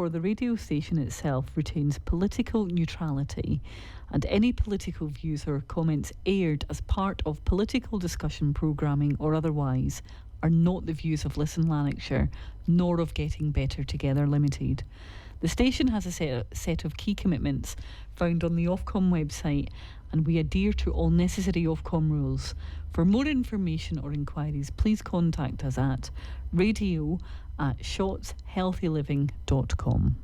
Therefore, the radio station itself retains political neutrality, and any political views or comments aired as part of political discussion programming or otherwise are not the views of Listen Lanarkshire, nor of Getting Better Together Limited. The station has a set of key commitments found on the Ofcom website, and we adhere to all necessary Ofcom rules. For more information or inquiries, please contact us at radio@shotshealthyliving.com.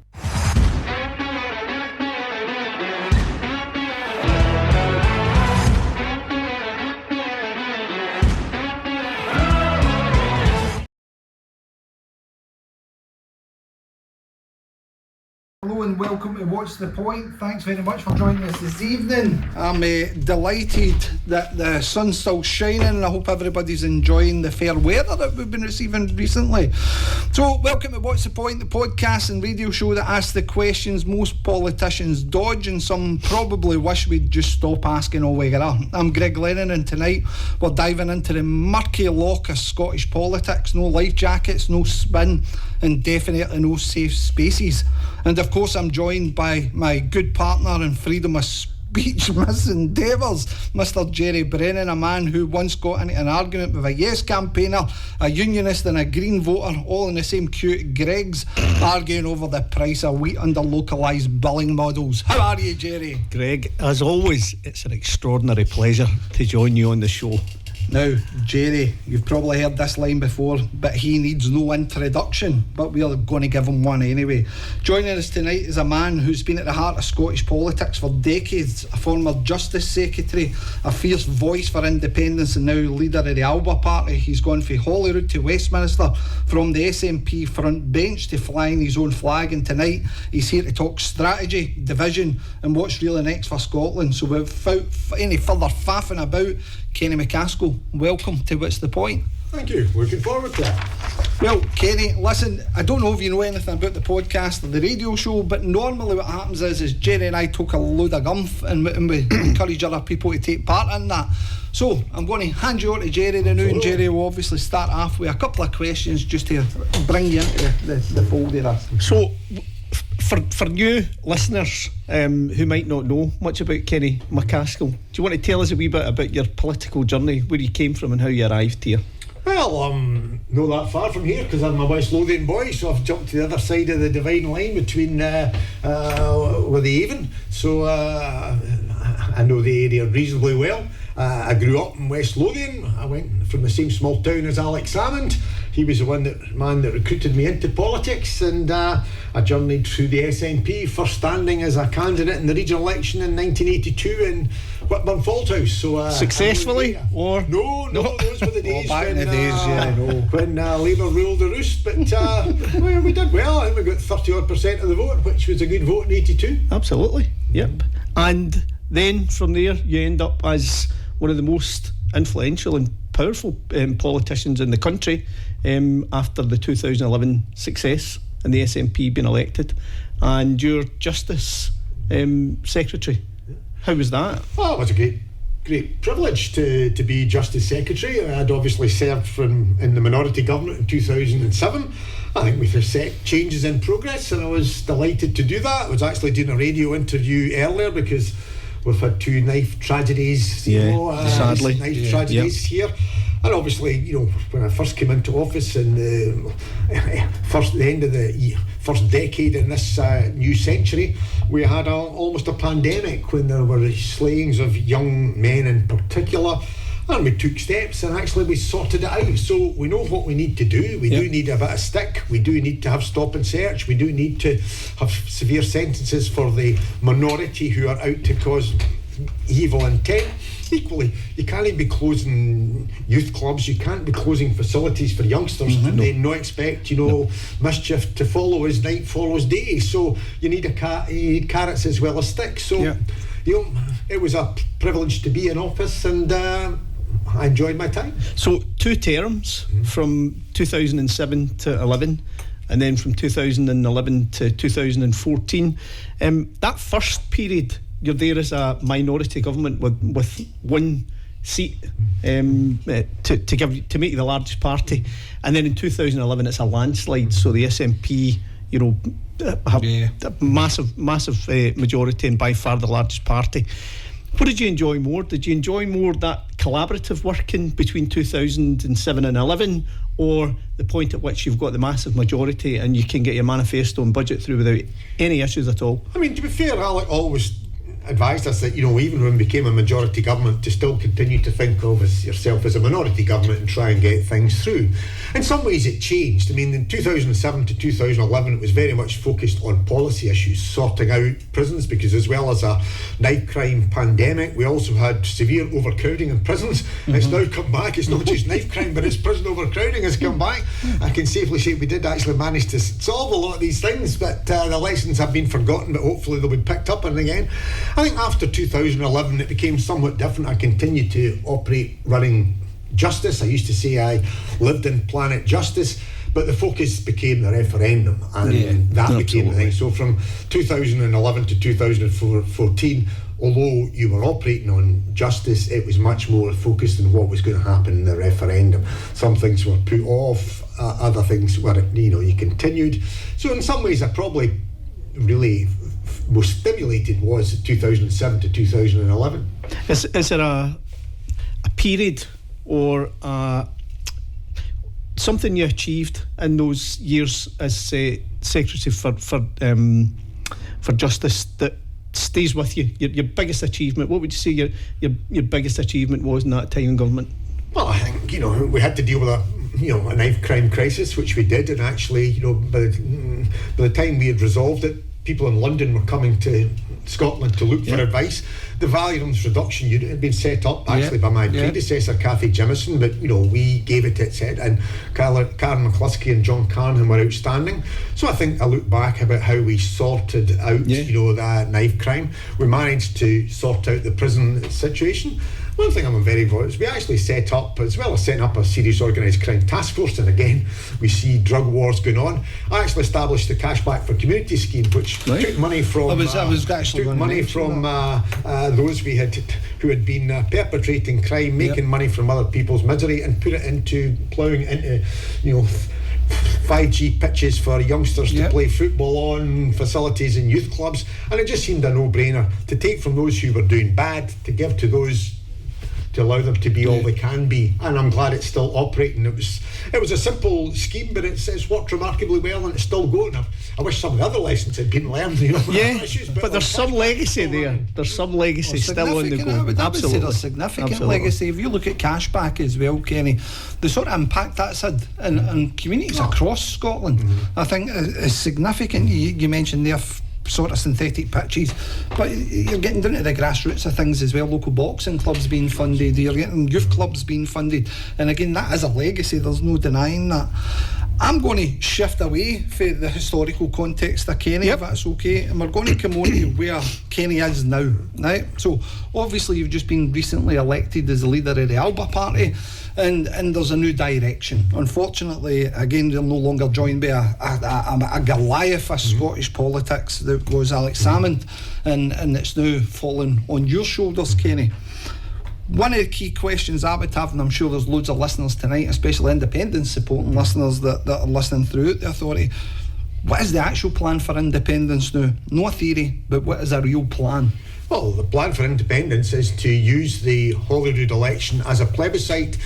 Hello and welcome to What's the Point. Thanks very much for joining us this evening. I'm delighted that the sun's still shining, and I hope everybody's enjoying the fair weather that we've been receiving recently. So welcome to What's the Point, the podcast and radio show that asks the questions most politicians dodge and some probably wish we'd just stop asking altogether. I'm Greg Lennon, and tonight we're diving into the murky loch of Scottish politics. No life jackets, no spin, and definitely no safe spaces. And of course I'm joined by my good partner in freedom of speech endeavours, Mr. Jerry Brennan, a man who once got into an argument with a Yes campaigner, a unionist and a Green voter, all in the same queue at Greg's, arguing over the price of wheat under localised billing models. How are you, Jerry? Greg, as always, it's an extraordinary pleasure to join you on the show. Now, Jerry, you've probably heard this line before, but he needs no introduction, but we're going to give him one anyway. Joining us tonight is a man who's been at the heart of Scottish politics for decades, a former Justice Secretary, a fierce voice for independence and now leader of the Alba Party. He's gone from Holyrood to Westminster, from the SNP front bench to flying his own flag, and tonight he's here to talk strategy, division and what's really next for Scotland. So without any further faffing about, Kenny MacAskill, welcome to What's the Point. Thank you, looking forward to it. Well, Kenny, listen, I don't know if you know anything about the podcast or the radio show, but normally what happens is Jerry and I talk a load of gumph and we encourage other people to take part in that. So I'm going to hand you over to Jerry now, and Jerry will obviously start off with a couple of questions just to bring you into the fold of this. So for new listeners who might not know much about Kenny MacAskill, do you want to tell us a wee bit about your political journey, where you came from and how you arrived here? Well, not that far from here, because I'm a West Lothian boy, so I've jumped to the other side of the dividing line between with the Avon, so I know the area reasonably well. I grew up in West Lothian. I went from the same small town as Alex Salmond. He was the man that recruited me into politics, and I journeyed through the SNP, first standing as a candidate in the regional election in 1982 in Whitburn Falthouse. So successfully, or no, those were the days back in the days, yeah, I know. When Labour ruled the roost. But we did well. I think we got 30% of the vote, which was a good vote in 82. Absolutely, yep. And then from there, you end up as one of the most influential and powerful politicians in the country after the 2011 success and the SNP being elected, and you're Justice Secretary. How was that? Oh, it was a great privilege to be Justice Secretary. I'd obviously served in the minority government in 2007. I think we've set changes in progress, and I was delighted to do that. I was actually doing a radio interview earlier because we've had two knife tragedies, sadly. Knife tragedies here. And obviously, when I first came into office in the end of the first decade in this new century, we had almost a pandemic when there were slayings of young men in particular. And we took steps, and actually we sorted it out. So we know what we need to do. We do need a bit of stick. We do need to have stop and search. We do need to have severe sentences for the minority who are out to cause evil intent. Equally, you can't be closing youth clubs. You can't be closing facilities for youngsters and then not expect, mischief to follow as night follows day. So you need carrots as well as sticks. So it was a privilege to be in office, and I enjoyed my time. So 2 terms from 2007 to 11, and then from 2011 to 2014. That first period, you're there as a minority government with one seat to make you the largest party, and then in 2011 it's a landslide. So the SNP, have a massive majority and by far the largest party. What did you enjoy more? Did you enjoy more that collaborative working between 2007 and 11, or the point at which you've got the massive majority and you can get your manifesto and budget through without any issues at all? I mean, to be fair, Alec always advised us that, even when we became a majority government, to still continue to think of yourself as a minority government and try and get things through. In some ways it changed. I mean, in 2007 to 2011 it was very much focused on policy issues, sorting out prisons, because as well as a knife crime pandemic, we also had severe overcrowding in prisons. It's now come back. It's not just knife crime, but it's prison overcrowding has come back. I can safely say we did actually manage to solve a lot of these things, but the lessons have been forgotten, but hopefully they'll be picked up on again. I think after 2011 it became somewhat different. I continued to operate running Justice. I used to say I lived in Planet Justice, but the focus became the referendum, and that became the thing. So from 2011 to 2014, although you were operating on Justice, it was much more focused on what was going to happen in the referendum. Some things were put off, other things were, you continued. So in some ways I probably really most stimulated was 2007 to 2011. Is there a period or something you achieved in those years as Secretary for Justice that stays with you? Your biggest achievement? What would you say your biggest achievement was in that time in government? Well, I think we had to deal with a knife crime crisis, which we did, and actually by the time we had resolved it, people in London were coming to Scotland to look for advice. The value arms reduction unit had been set up actually by my predecessor, Cathy Jimison, but we gave it its head, and Karen McCluskey and John Carnahan were outstanding. So I think I look back about how we sorted out that knife crime. We managed to sort out the prison situation. One thing I'm very proud is we actually set up, as well as setting up a serious organised crime task force, and again we see drug wars going on. I actually established the Cashback for Community scheme, which took money from those who had been perpetrating crime, making money from other people's misery, and put it into ploughing into 5G pitches for youngsters to play football on, facilities in youth clubs, and it just seemed a no-brainer to take from those who were doing bad to give to those to allow them to be all they can be. And I'm glad it's still operating. It was a simple scheme, but it's worked remarkably well, and it's still going. I wish some of the other lessons had been learned. Issues, but there's some legacy there. There's some legacy still on the go. Absolutely, there's significant legacy. If you look at Cashback as well, Kenny, the sort of impact that's had in communities across Scotland, I think is significant. You mentioned there sort of synthetic pitches, but you're getting down to the grassroots of things as well. Local boxing clubs being funded, you're getting youth clubs being funded, and again that is a legacy, there's no denying that. I'm going to shift away from the historical context of Kenny, if that's okay, and we're going to come on to where Kenny is now, right? So obviously you've just been recently elected as the leader of the Alba Party, and there's a new direction. Unfortunately, again, you're no longer joined by a Goliath of Scottish politics that was Alex Salmond, and it's now fallen on your shoulders, Kenny. One of the key questions I would have, and I'm sure there's loads of listeners tonight, especially independence supporting listeners that are listening throughout the authority, what is the actual plan for independence now? No theory, but what is a real plan? Well, the plan for independence is to use the Holyrood election as a plebiscite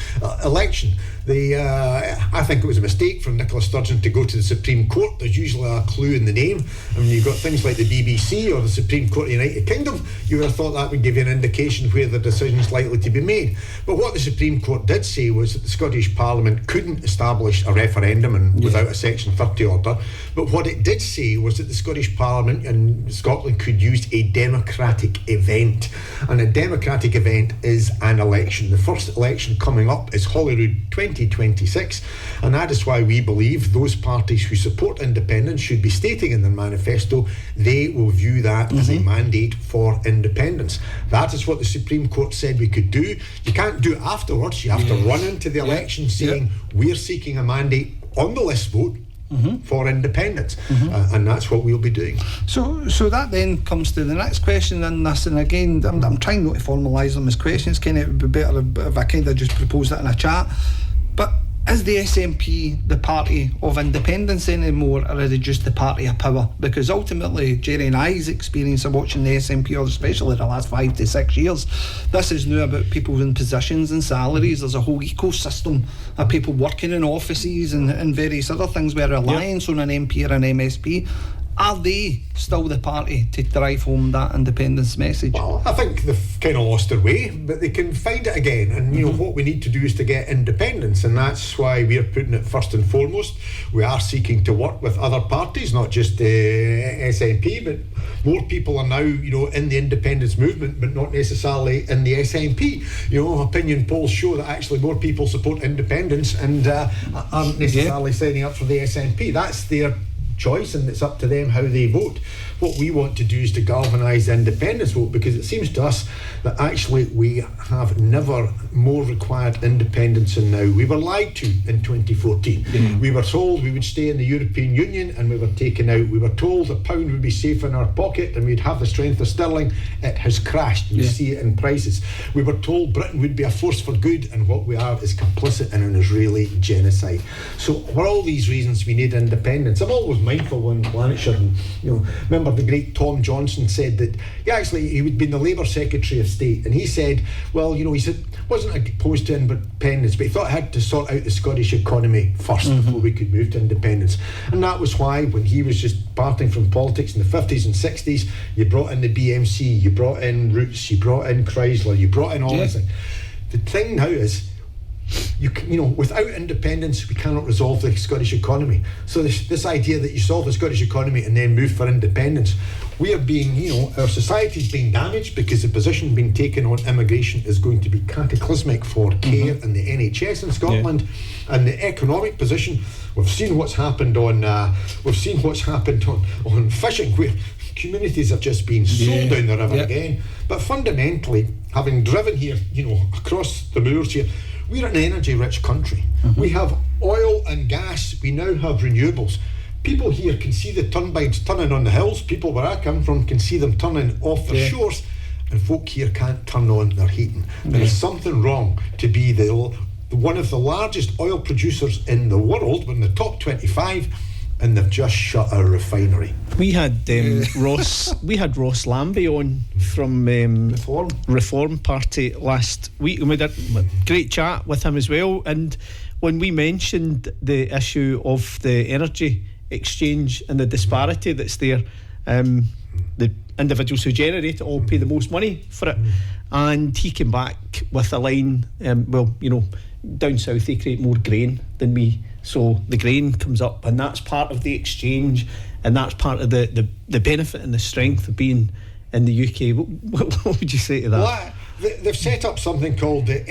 election. I think it was a mistake from Nicola Sturgeon to go to the Supreme Court. There's usually a clue in the name. I mean, you've got things like the BBC or the Supreme Court of the United Kingdom. You would have thought that would give you an indication where the decision is likely to be made. But what the Supreme Court did say was that the Scottish Parliament couldn't establish a referendum without a Section 30 order. But what it did say was that the Scottish Parliament and Scotland could use a democratic event. And a democratic event is an election. The first election coming up is Holyrood 2026, and that is why we believe those parties who support independence should be stating in their manifesto they will view that as a mandate for independence. That is what the Supreme Court said we could do. You can't do it afterwards. You have to run into the election saying we're seeking a mandate on the list vote for independence, and that's what we'll be doing. So that then comes to the next question in this, and again I'm trying not to formalise them as questions, Kenny. It would be better if I kind of just propose that in a chat. But is the SNP the party of independence anymore, or are they just the party of power? Because ultimately, Jerry and I's experience of watching the SNP, or especially the last 5 to 6 years, this is now about people in positions and salaries. There's a whole ecosystem of people working in offices and various other things where reliance on an MP or an MSP. Are they still the party to drive home that independence message? Well, I think they've kind of lost their way, but they can find it again. And, you know, what we need to do is to get independence, and that's why we're putting it first and foremost. We are seeking to work with other parties, not just SNP, but more people are now, you know, in the independence movement, but not necessarily in the SNP. You know, opinion polls show that actually more people support independence and aren't necessarily signing up for the SNP. That's their choice, and it's up to them how they vote. What we want to do is to galvanise the independence vote, because it seems to us that actually we have never more required independence than now. We were lied to in 2014. We were told we would stay in the European Union and we were taken out. We were told the pound would be safe in our pocket and we'd have the strength of sterling. It has crashed. You see it in prices. We were told Britain would be a force for good, and what we are is complicit in an Israeli genocide. So for all these reasons we need independence. I'm always mindful when Lanarkshire, and, you know, remember the great Tom Johnson said that he would be the Labour Secretary of State, and he said, well, you know, he said wasn't opposed to independence, but he thought it had to sort out the Scottish economy first before we could move to independence. And that was why, when he was just parting from politics in the 50s and 60s, you brought in the BMC, you brought in Roots, you brought in Chrysler, you brought in all this thing. The thing now is, you know, without independence, we cannot resolve the Scottish economy. So this idea that you solve the Scottish economy and then move for independence, we are being, you know, our society is being damaged because the position being taken on immigration is going to be cataclysmic for care and the NHS in Scotland, and the economic position. We've seen what's happened on fishing, where communities have just been sold down the river again. But fundamentally, having driven here, you know, across the moors here, we're an energy-rich country. We have oil and gas. We now have renewables. People here can see the turbines turning on the hills. People where I come from can see them turning off the shores. And folk here can't turn on their heating. There is something wrong to be one of the largest oil producers in the world. We're in the top 25, and they've just shut our refinery. We had Ross Lambie on from Reform Party last week, and we had a great chat with him as well. And when we mentioned the issue of the energy exchange and the disparity that's there, the individuals who generate it all pay the most money for it, and he came back with a line, well, you know, down south they create more grain than we, so the grain comes up, and that's part of the exchange, and that's part of the benefit and the strength of being in the UK. What would you say to that? Well, they've set up something called the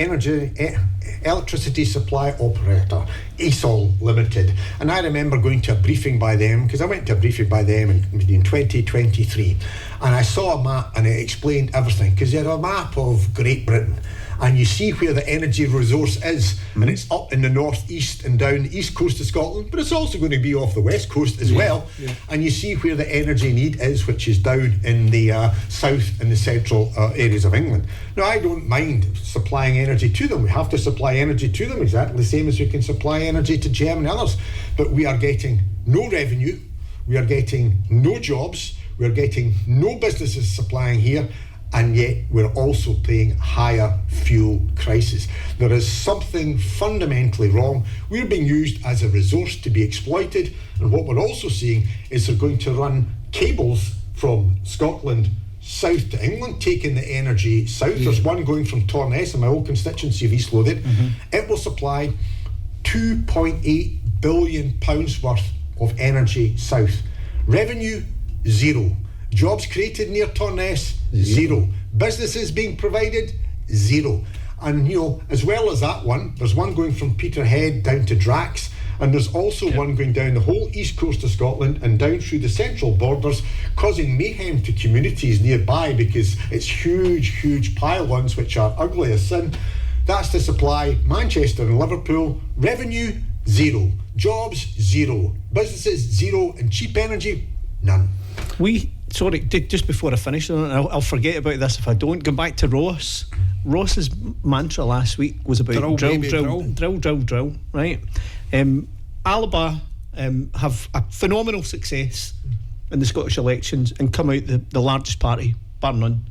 Electricity Supply Operator, ESOL Limited, and I remember going to a briefing by them, because I went to a briefing by them in 2023, and I saw a map and it explained everything, because they had a map of Great Britain, and you see where the energy resource is, and it's up in the northeast and down the east coast of Scotland, but it's also going to be off the west coast as well, and you see where the energy need is, which is down in the south and the central areas of England. Now, I don't mind supplying energy to them. We have to supply energy to them exactly the same as we can supply energy to GM and others, but we are getting no revenue, we are getting no jobs, we are getting no businesses supplying here, and yet we're also paying higher fuel prices. There is something fundamentally wrong. We're being used as a resource to be exploited, and what we're also seeing is they're going to run cables from Scotland south to England, taking the energy south. There's one going from Torness in my old constituency of East Lothian. It will supply £2.8 billion worth of energy south. Revenue, zero. Jobs created near Torness, zero. Businesses being provided, zero. And, you know, as well as that one, there's one going from Peterhead down to Drax, and there's also one going down the whole east coast of Scotland and down through the central borders, causing mayhem to communities nearby, because it's huge pylons which are ugly as sin. That's to supply Manchester and Liverpool. Revenue, zero. Jobs, zero. Businesses, zero. And cheap energy, none. Sorry, just before I finish, and I'll forget about this if I don't, go back to Ross Ross's mantra last week was about Drill, drill, baby, drill, right? Alba have a phenomenal success in the Scottish elections and come out the largest party, bar none.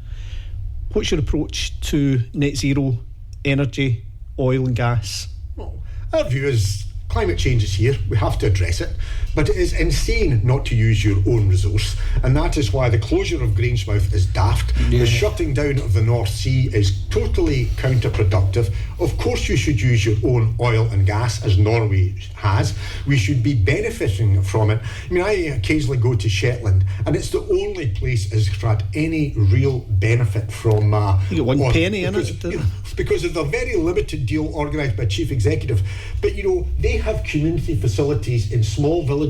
What's your approach to net zero energy, oil and gas? Well, our view is climate change is here. We have to address it. But it is insane not to use your own resource. And that is why the closure of Grangemouth is daft. Yeah. The shutting down of the North Sea is totally counterproductive. Of course you should use your own oil and gas, as Norway has. We should be benefiting from it. I mean, I occasionally go to Shetland, and it's the only place that's had any real benefit from... You get one oil, penny in because, it. because of the very limited deal organised by Chief Executive. But, they have community facilities in small villages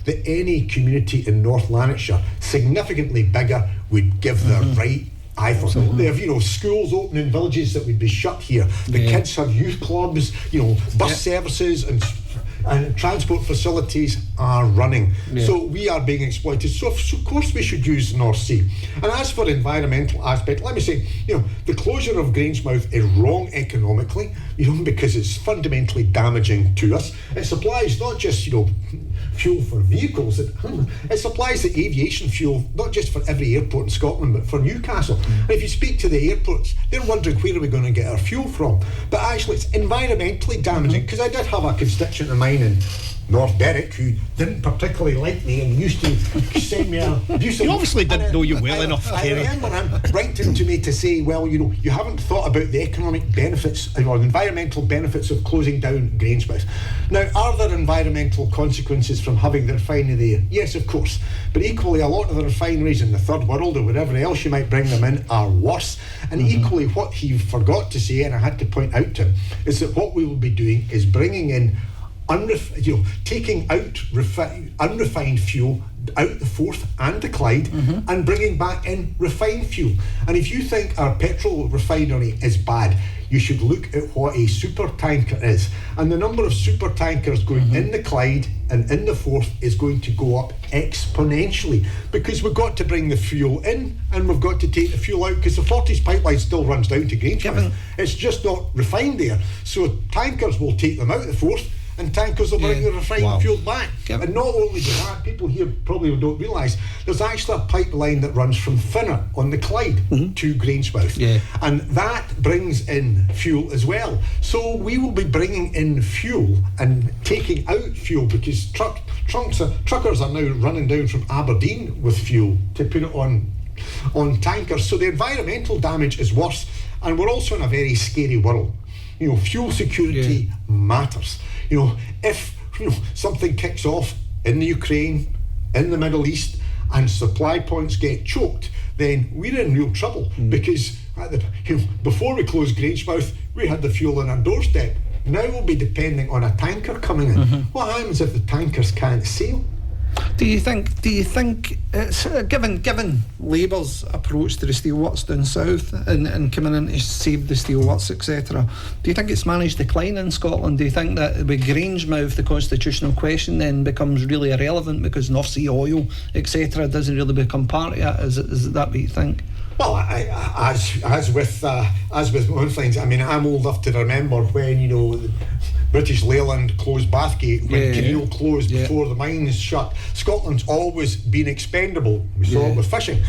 that any community in North Lanarkshire, significantly bigger, would give the right eye for. They have, schools open in villages that would be shut here. The kids have youth clubs, bus services and transport facilities are running. So we are being exploited. So of course we should use the North Sea. And as for the environmental aspect, let me say, the closure of Grangemouth is wrong economically, because it's fundamentally damaging to us. It supplies not just, fuel for vehicles, it supplies the aviation fuel, not just for every airport in Scotland, but for Newcastle. And if you speak to the airports, they're wondering where are we going to get our fuel from. But actually it's environmentally damaging, because I did have a constituent of mine in North Berwick who didn't particularly like me and used to send me You obviously didn't know you well enough, I Kenny. remember him writing to me to say, well, you haven't thought about the economic benefits or the environmental benefits of closing down Grangemouth. Now, are there environmental consequences from having the refinery there? Yes, of course. But equally, a lot of the refineries in the third world or wherever else you might bring them in are worse. And equally, what he forgot to say, and I had to point out to him, is that what we will be doing is bringing in taking out unrefined fuel out the Forth and the Clyde and bringing back in refined fuel. And if you think our petrol refinery is bad, you should look at what a super tanker is. And the number of super tankers going in the Clyde and in the Forth is going to go up exponentially, because we've got to bring the fuel in and we've got to take the fuel out, because the Forties pipeline still runs down to Grangemouth. It's just not refined there. So tankers will take them out the Forth, and tankers will bring the refined fuel back. And not only that, people here probably don't realise, there's actually a pipeline that runs from Finner on the Clyde to Grangemouth. And that brings in fuel as well. So we will be bringing in fuel and taking out fuel, because truckers are now running down from Aberdeen with fuel to put it on tankers. So the environmental damage is worse, and we're also in a very scary world. Fuel security matters. If something kicks off in the Ukraine, in the Middle East, and supply points get choked, then we're in real trouble, because before we closed Grangemouth, we had the fuel on our doorstep. Now we'll be depending on a tanker coming in. What happens if the tankers can't sail? Do you think it's given Labour's approach to the steelworks down south and coming in to save the steelworks, etc., do you think it's managed decline in Scotland? Do you think that with Grangemouth the constitutional question then becomes really irrelevant because North Sea oil, etc., doesn't really become part of it? Is that what you think? Well, as with my own things, I mean, I'm old enough to remember when British Leyland closed Bathgate, when Kinneil closed before the mines shut. Scotland's always been expendable. We saw it with fishing.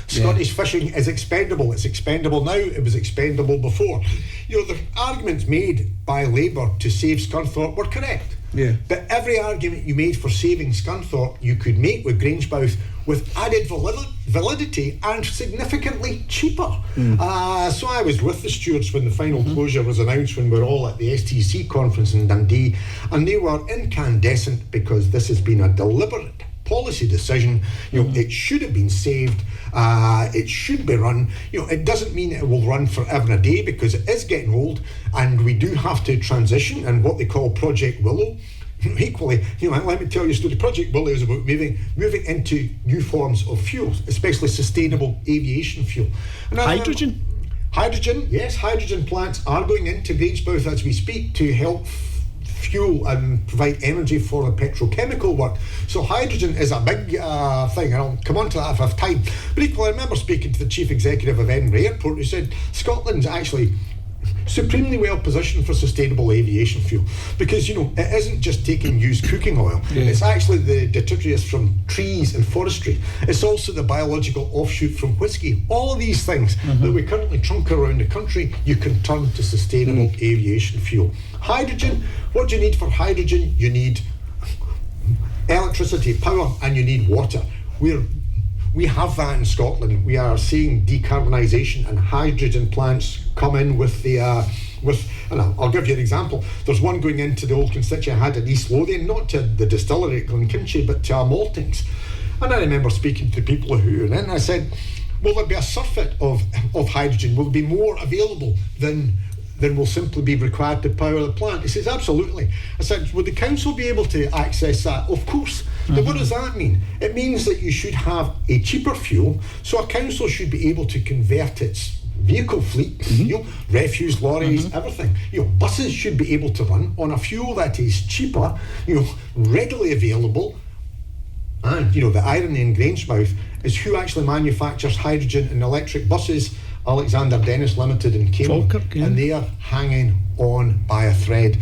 Scottish fishing is expendable. It's expendable now. It was expendable before. The arguments made by Labour to save Scunthorpe were correct. But every argument you made for saving Scunthorpe, you could make with Grangemouth with added validity and significantly cheaper. So I was with the stewards when the final closure was announced, when we were all at the STC conference in Dundee, and they were incandescent, because this has been a deliberate policy decision. It should have been saved. It should be run. It doesn't mean it will run forever and a day, because it is getting old, and we do have to transition, and what they call Project Willow. Equally, let me tell you a story. Project Willow is about moving into new forms of fuels, especially sustainable aviation fuel. And Hydrogen, yes, hydrogen plants are going into Grangemouth as we speak to help fuel and provide energy for the petrochemical work. So hydrogen is a big thing, and I'll come on to that if I have time. But equally, I remember speaking to the chief executive of Edinburgh Airport, who said Scotland's actually supremely well positioned for sustainable aviation fuel, because it isn't just taking used cooking oil. It's actually the detritus from trees and forestry. It's also the biological offshoot from whiskey. All of these things that we currently trunk around the country, you can turn to sustainable aviation fuel. Hydrogen, what do you need for hydrogen? You need electricity, power, and you need water. We have that in Scotland. We are seeing decarbonisation, and hydrogen plants come in with and I'll give you an example. There's one going into the old constituent I had at East Lothian, not to the distillery at Glenkinchie, but to maltings. And I remember speaking to people who were in, I said, will there be a surfeit of hydrogen? Will there be more available than will simply be required to power the plant? He says, absolutely. I said, would the council be able to access that? Of course. Now, what does that mean? It means that you should have a cheaper fuel, so a council should be able to convert its vehicle fleet, refuse lorries, everything. Buses should be able to run on a fuel that is cheaper, readily available. And, the irony in Grangemouth is who actually manufactures hydrogen and electric buses. Alexander Dennis Limited in Cambridge, and they are hanging on by a thread.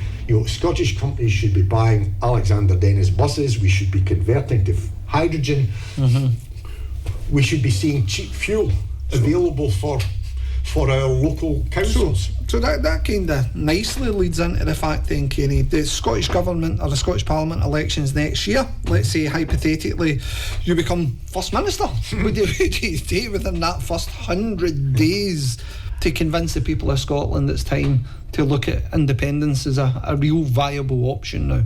Scottish companies should be buying Alexander Dennis buses. We should be converting to hydrogen. We should be seeing cheap fuel available for our local councils. So that kind of nicely leads into the fact then, Kenny, the Scottish Government or the Scottish Parliament elections next year, let's say hypothetically you become First Minister. Would you take within that first 100 days to convince the people of Scotland it's time to look at independence as a real viable option now?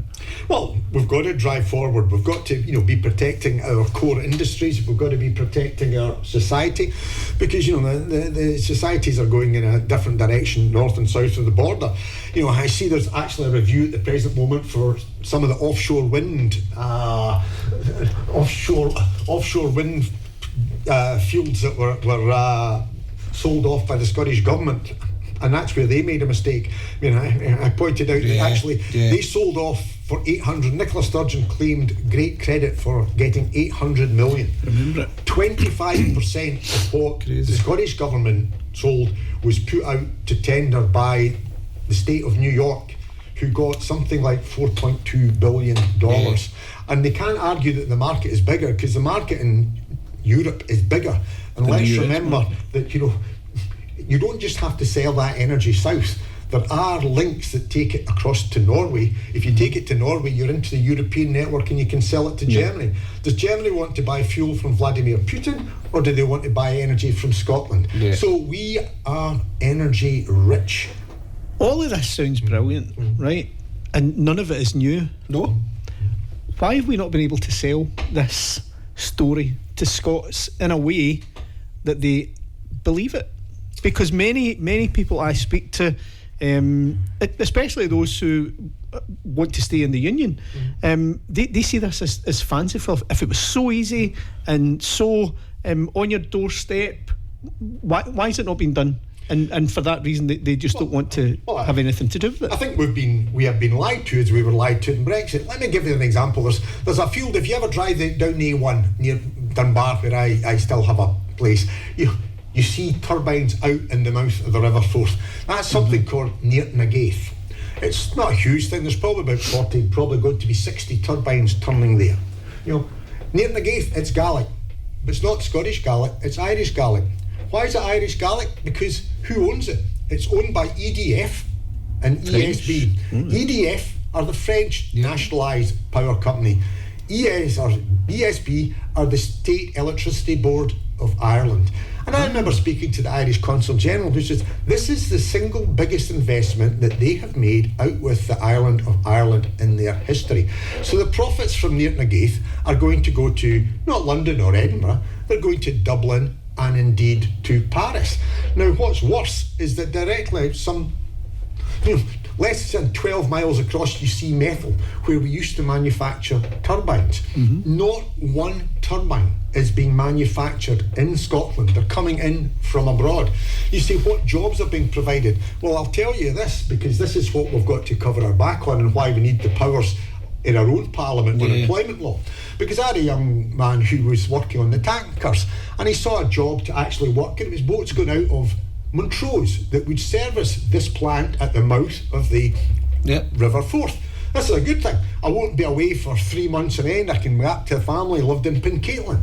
Well, we've got to drive forward. We've got to be protecting our core industries. We've got to be protecting our society, because the societies are going in a different direction north and south of the border. I see there's actually a review at the present moment for some of the offshore wind fields that were sold off by the Scottish Government, and that's where they made a mistake. I pointed out that actually they sold off for 800. Nicola Sturgeon claimed great credit for getting 800 million. Remember it. 25% of what the Scottish Government sold was put out to tender by the state of New York, who got something like $4.2 billion. And they can't argue that the market is bigger, because the market in Europe is bigger. And let's remember that you don't just have to sell that energy south. There are links that take it across to Norway. If you take it to Norway, you're into the European network and you can sell it to Germany. Does Germany want to buy fuel from Vladimir Putin, or do they want to buy energy from Scotland? So we are energy rich. All of this sounds brilliant, right? And none of it is new. No. Why have we not been able to sell this story to Scots in a way that they believe it? Because many people I speak to, especially those who want to stay in the union, they see this as fanciful. If it was so easy and so on your doorstep, why is it not being done? And for that reason, they just don't want to have anything to do with it. I think we have been lied to as we were lied to in Brexit. Let me give you an example. There's a field, if you ever drive down the A1 near Dunbar, where I still have a place, you see turbines out in the mouth of the River Forth. That's something called Neartnagaith. It's not a huge thing. There's probably about 40, probably going to be 60 turbines turning there. Neartnagaith, it's Gaelic, but it's not Scottish Gaelic, it's Irish Gaelic. Why is it Irish Gaelic? Because who owns it? It's owned by EDF and ESB. EDF are the French nationalised power company. ESB are the State Electricity Board of Ireland. And I remember speaking to the Irish Consul General, who says this is the single biggest investment that they have made out with the island of Ireland in their history. So the profits from Neartnagaith are going to go to not London or Edinburgh, they're going to Dublin and indeed to Paris. Now what's worse is that directly Less than 12 miles across, you see Methil, where we used to manufacture turbines. Not one turbine is being manufactured in Scotland. They're coming in from abroad. You say, what jobs are being provided? Well, I'll tell you this, because this is what we've got to cover our back on and why we need the powers in our own parliament on employment law. Because I had a young man who was working on the tankers, and he saw a job to actually work, and it was boats going out of Montrose that would service this plant at the mouth of the River Forth. This is a good thing. I won't be away for 3 months on end. I can go back to the family. Lived in Pincaitlin.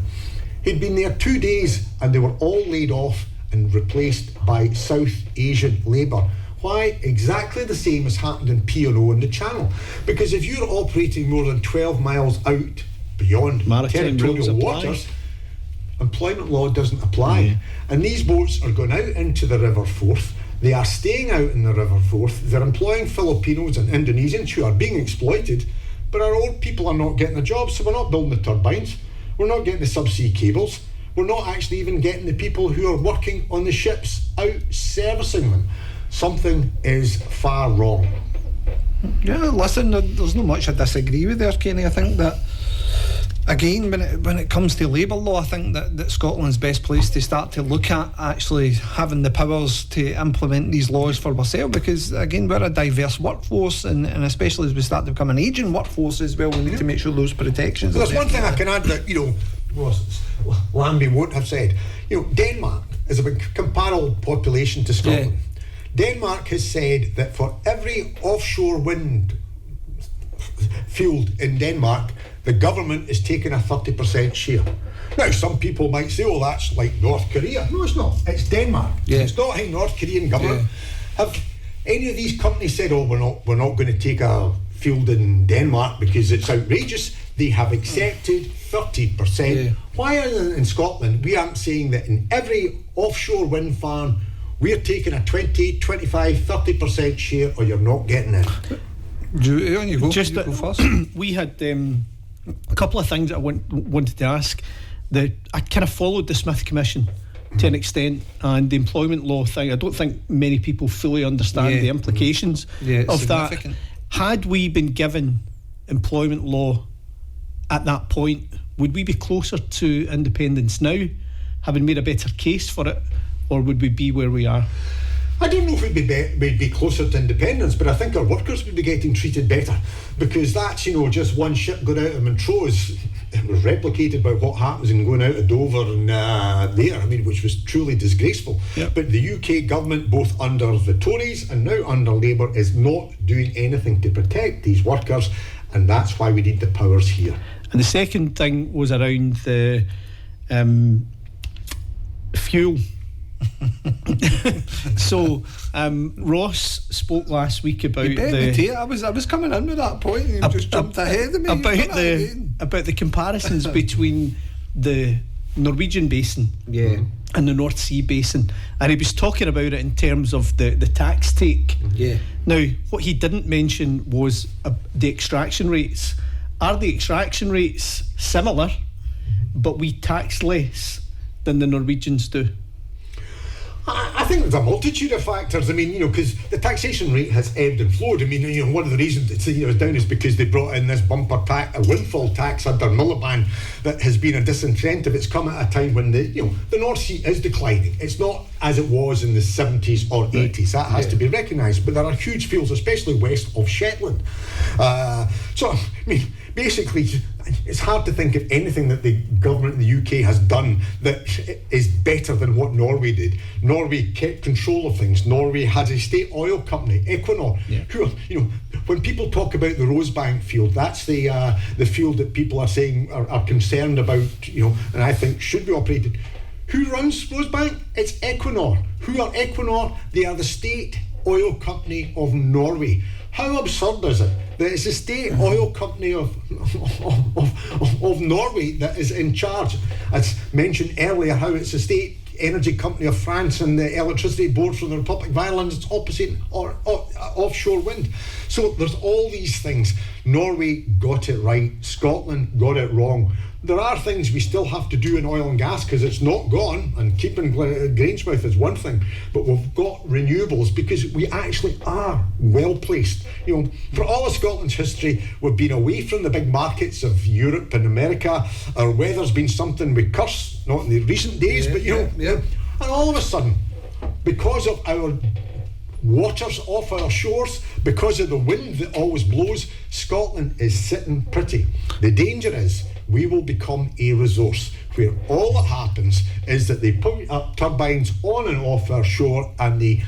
He'd been there 2 days, and they were all laid off and replaced by South Asian labour. Why? Exactly the same as happened in P&O in the Channel. Because if you're operating more than 12 miles out beyond maritime territorial waters, employment law doesn't apply. And these boats are going out into the River Forth. They are staying out in the River Forth. They're employing Filipinos and Indonesians who are being exploited, but our old people are not getting a job, so we're not building the turbines. We're not getting the subsea cables. We're not actually even getting the people who are working on the ships out servicing them. Something is far wrong. Yeah, listen, there's not much I disagree with there, Kenny. I think that, again, when it comes to labour law, I think that Scotland's best place to start to look at actually having the powers to implement these laws for ourselves, because, again, we're a diverse workforce, and especially as we start to become an ageing workforce as well, we need to make sure those protections There's one thing I can add that, Lambie won't have said. Denmark is a comparable population to Scotland. Denmark has said that for every offshore wind field in Denmark, the government is taking a 30% share. Now, some people might say, oh, that's like North Korea. No, it's not. It's Denmark. It's not a North Korean government. Have any of these companies said, oh, we're not going to take a field in Denmark because it's outrageous? They have accepted 30%. Why in Scotland we aren't saying that in every offshore wind farm we're taking a 20, 25, 30% share, or you're not getting it? You go first. We had a couple of things that I wanted to ask. I kind of followed the Smith Commission to an extent, and the employment law thing, I don't think many people fully understand the implications of that. Had we been given employment law at that point, would we be closer to independence now, having made a better case for it, or would we be where we are? I don't know if we'd be closer to independence, but I think our workers would be getting treated better, because that's, just one ship going out of Montrose. It was replicated by what happens in going out of Dover and which was truly disgraceful. But the UK government, both under the Tories and now under Labour, is not doing anything to protect these workers, and that's why we need the powers here. And the second thing was around the fuel. So Ross spoke last week about I was coming in with that point, and you just jumped ahead of me about the comparisons between the Norwegian basin and the North Sea basin, and he was talking about it in terms of the tax take. Now, what he didn't mention was the extraction rates. Are the extraction rates similar, but we tax less than the Norwegians do? I think there's a multitude of factors. Because the taxation rate has ebbed and flowed. One of the reasons it's down is because they brought in this bumper tax, a windfall tax under Miliband, that has been a disincentive. It's come at a time when the North Sea is declining. It's not as it was in the 70s or 80s. That has to be recognised. But there are huge fields, especially west of Shetland. Basically, it's hard to think of anything that the government in the UK has done that is better than what Norway did. Norway kept control of things. Norway has a state oil company, Equinor, who, when people talk about the Rosebank field, that's the field that people are saying are concerned about, and I think should be operated. Who runs Rosebank? It's Equinor. Who are Equinor? They are the state oil company of Norway. How absurd is it that it's the state oil company of Norway that is in charge? As mentioned earlier, how it's the state energy company of France and the electricity board from the Republic of Ireland is opposite offshore wind. So there's all these things. Norway got it right, Scotland got it wrong. There are things we still have to do in oil and gas because it's not gone, and keeping Grangemouth is one thing, but we've got renewables because we actually are well placed. For all of Scotland's history, we've been away from the big markets of Europe and America. Our weather's been something we curse, not in the recent days, but and all of a sudden, because of our waters off our shores, because of the wind that always blows, Scotland is sitting pretty. The danger is we will become a resource where all that happens is that they put up turbines on and off our shore and they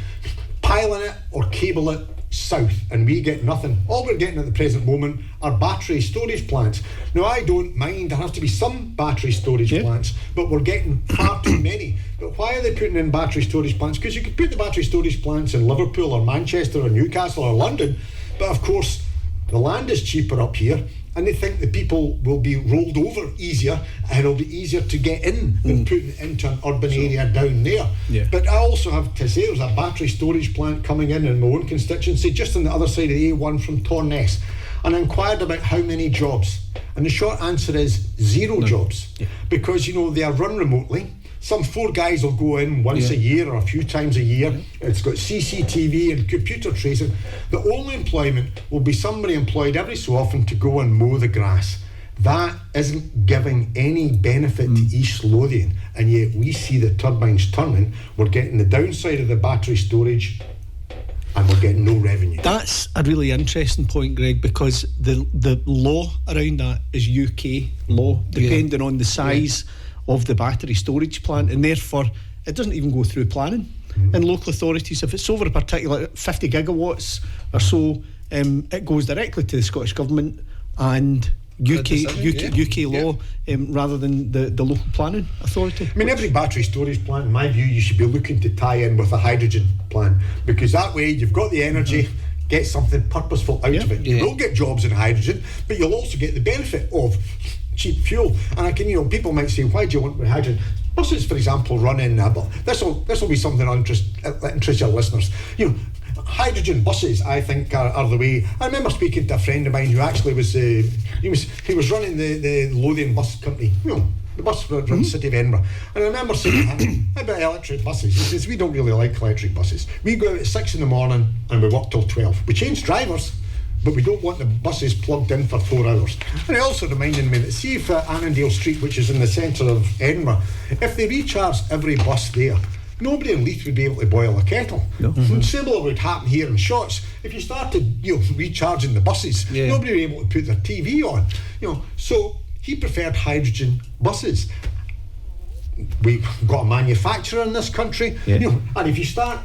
pile in it or cable it south, and we get nothing. All we're getting at the present moment are battery storage plants. Now, I don't mind, there has to be some battery storage plants, but we're getting far too many. But why are they putting in battery storage plants? Because you could put the battery storage plants in Liverpool or Manchester or Newcastle or London, but of course the land is cheaper up here, and they think the people will be rolled over easier and it'll be easier to get in than putting it into an urban area down there. But I also have to say there's a battery storage plant coming in my own constituency, just on the other side of the A1 from Torness, and I inquired about how many jobs, and the short answer is zero jobs, because they are run remotely. Some 4 guys will go in once a year or a few times a year. It's got CCTV and computer tracing. The only employment will be somebody employed every so often to go and mow the grass. That isn't giving any benefit to East Lothian, and yet we see the turbines turning. We're getting the downside of the battery storage, and we're getting no revenue. That's a really interesting point, Greg, because the law around that is UK law, depending on the size of the battery storage plant, and therefore it doesn't even go through planning. And local authorities, if it's over a particular 50 gigawatts or so, it goes directly to the Scottish Government and UK law, rather than the local planning authority. I mean, every battery storage plant, in my view, you should be looking to tie in with a hydrogen plant, because that way you've got the energy, get something purposeful out of it. You will get jobs in hydrogen, but you'll also get the benefit of cheap fuel. And I can, people might say, why do you want hydrogen? Buses, for example, run in. This will be something that interests your listeners. Hydrogen buses, I think, are the way. I remember speaking to a friend of mine who actually was he was running the Lothian bus company. The bus runs the city of Edinburgh. And I remember saying, how about electric buses? He says, we don't really like electric buses. We go out at 6 in the morning and we work till 12. We change drivers, but we don't want the buses plugged in for 4 hours. And it also reminded me that, see if Annandale Street, which is in the centre of Edinburgh, if they recharge every bus there, nobody in Leith would be able to boil a kettle. Similar would happen here in Shotts. If you started recharging the buses, nobody would be able to put their TV on. So he preferred hydrogen buses. We've got a manufacturer in this country, and if you start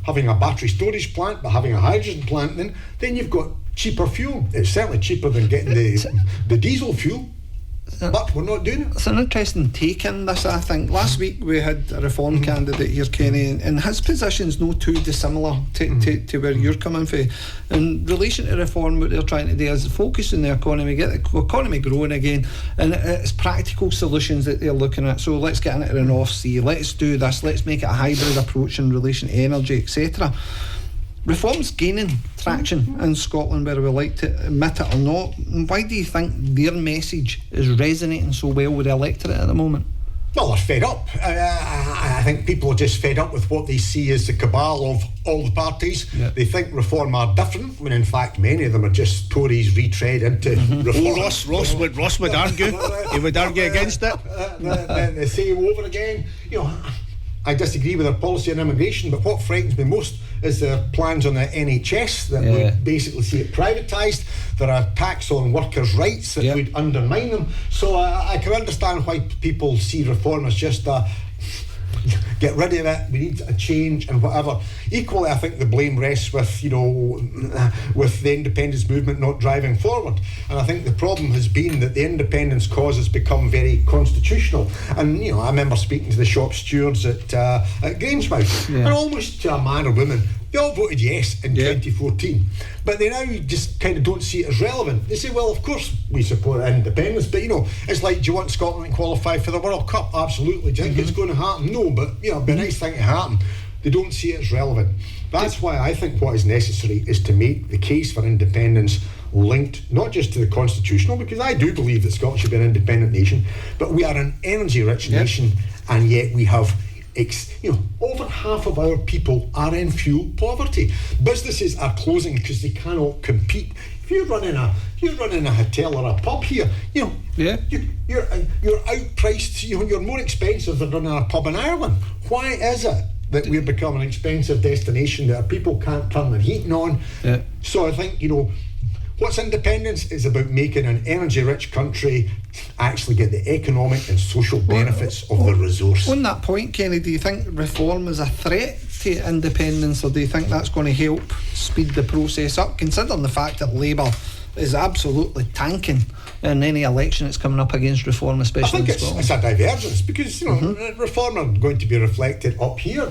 having a battery storage plant but having a hydrogen plant, then you've got cheaper fuel. It's certainly cheaper than getting the diesel fuel, but we're not doing it. It's an interesting take in this, I think. Last week we had a Reform candidate here, Kenny, and his position's no too dissimilar to where you're coming from. In relation to Reform, what they're trying to do is focus on the economy, get the economy growing again, and it's practical solutions that they're looking at. So let's get into the North Sea, let's do this, let's make it a hybrid approach in relation to energy, etc. Reform's gaining traction in Scotland, whether we like to admit it or not. Why do you think their message is resonating so well with the electorate at the moment? Well, they're fed up. I think people are just fed up with what they see as the cabal of all the parties. They think Reform are different, when in fact many of them are just Tories retread into Reform. Ross would argue. He would argue against it. The same over again. I disagree with their policy on immigration, but what frightens me most is their plans on the NHS that would basically see it privatised. There are attacks on workers' rights that would undermine them. So I can understand why people see Reform as just get rid of it, we need a change and whatever. Equally, I think the blame rests with with the independence movement not driving forward, and I think the problem has been that the independence cause has become very constitutional. And I remember speaking to the shop stewards at Grangemouth, and almost to a man or woman, they all voted yes in 2014, but they now just kind of don't see it as relevant. They say, well, of course we support independence, but it's like, do you want Scotland to qualify for the World Cup? Absolutely. Do you think it's going to happen? No, but it'd be a nice thing to happen. They don't see it as relevant. That's why I think what is necessary is to make the case for independence linked not just to the constitutional, because I do believe that Scotland should be an independent nation, but we are an energy-rich nation, and yet we have over half of our people are in fuel poverty. Businesses are closing because they cannot compete. If you're running a hotel or a pub here, you're outpriced. You're more expensive than running a pub in Ireland. Why is it that we're becoming an expensive destination that our people can't turn their heating on? So I think what's independence is about making an energy-rich country actually get the economic and social benefits of the resource. On that point, Kenny, do you think reform is a threat to independence, or do you think that's going to help speed the process up, considering the fact that Labour is absolutely tanking in any election that's coming up against reform, especially I think in Scotland? it's a divergence, because reform are going to be reflected up here,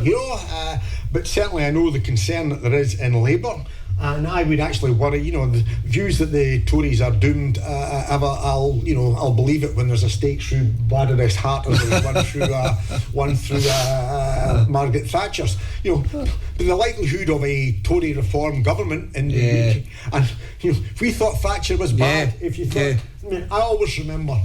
but certainly I know the concern that there is in Labour. And I would actually worry, the views that the Tories are doomed. I'll believe it when there's a stake through Gladys Hart or one through Margaret Thatcher's. The likelihood of a Tory reform government in the UK, and if we thought Thatcher was bad, I always remember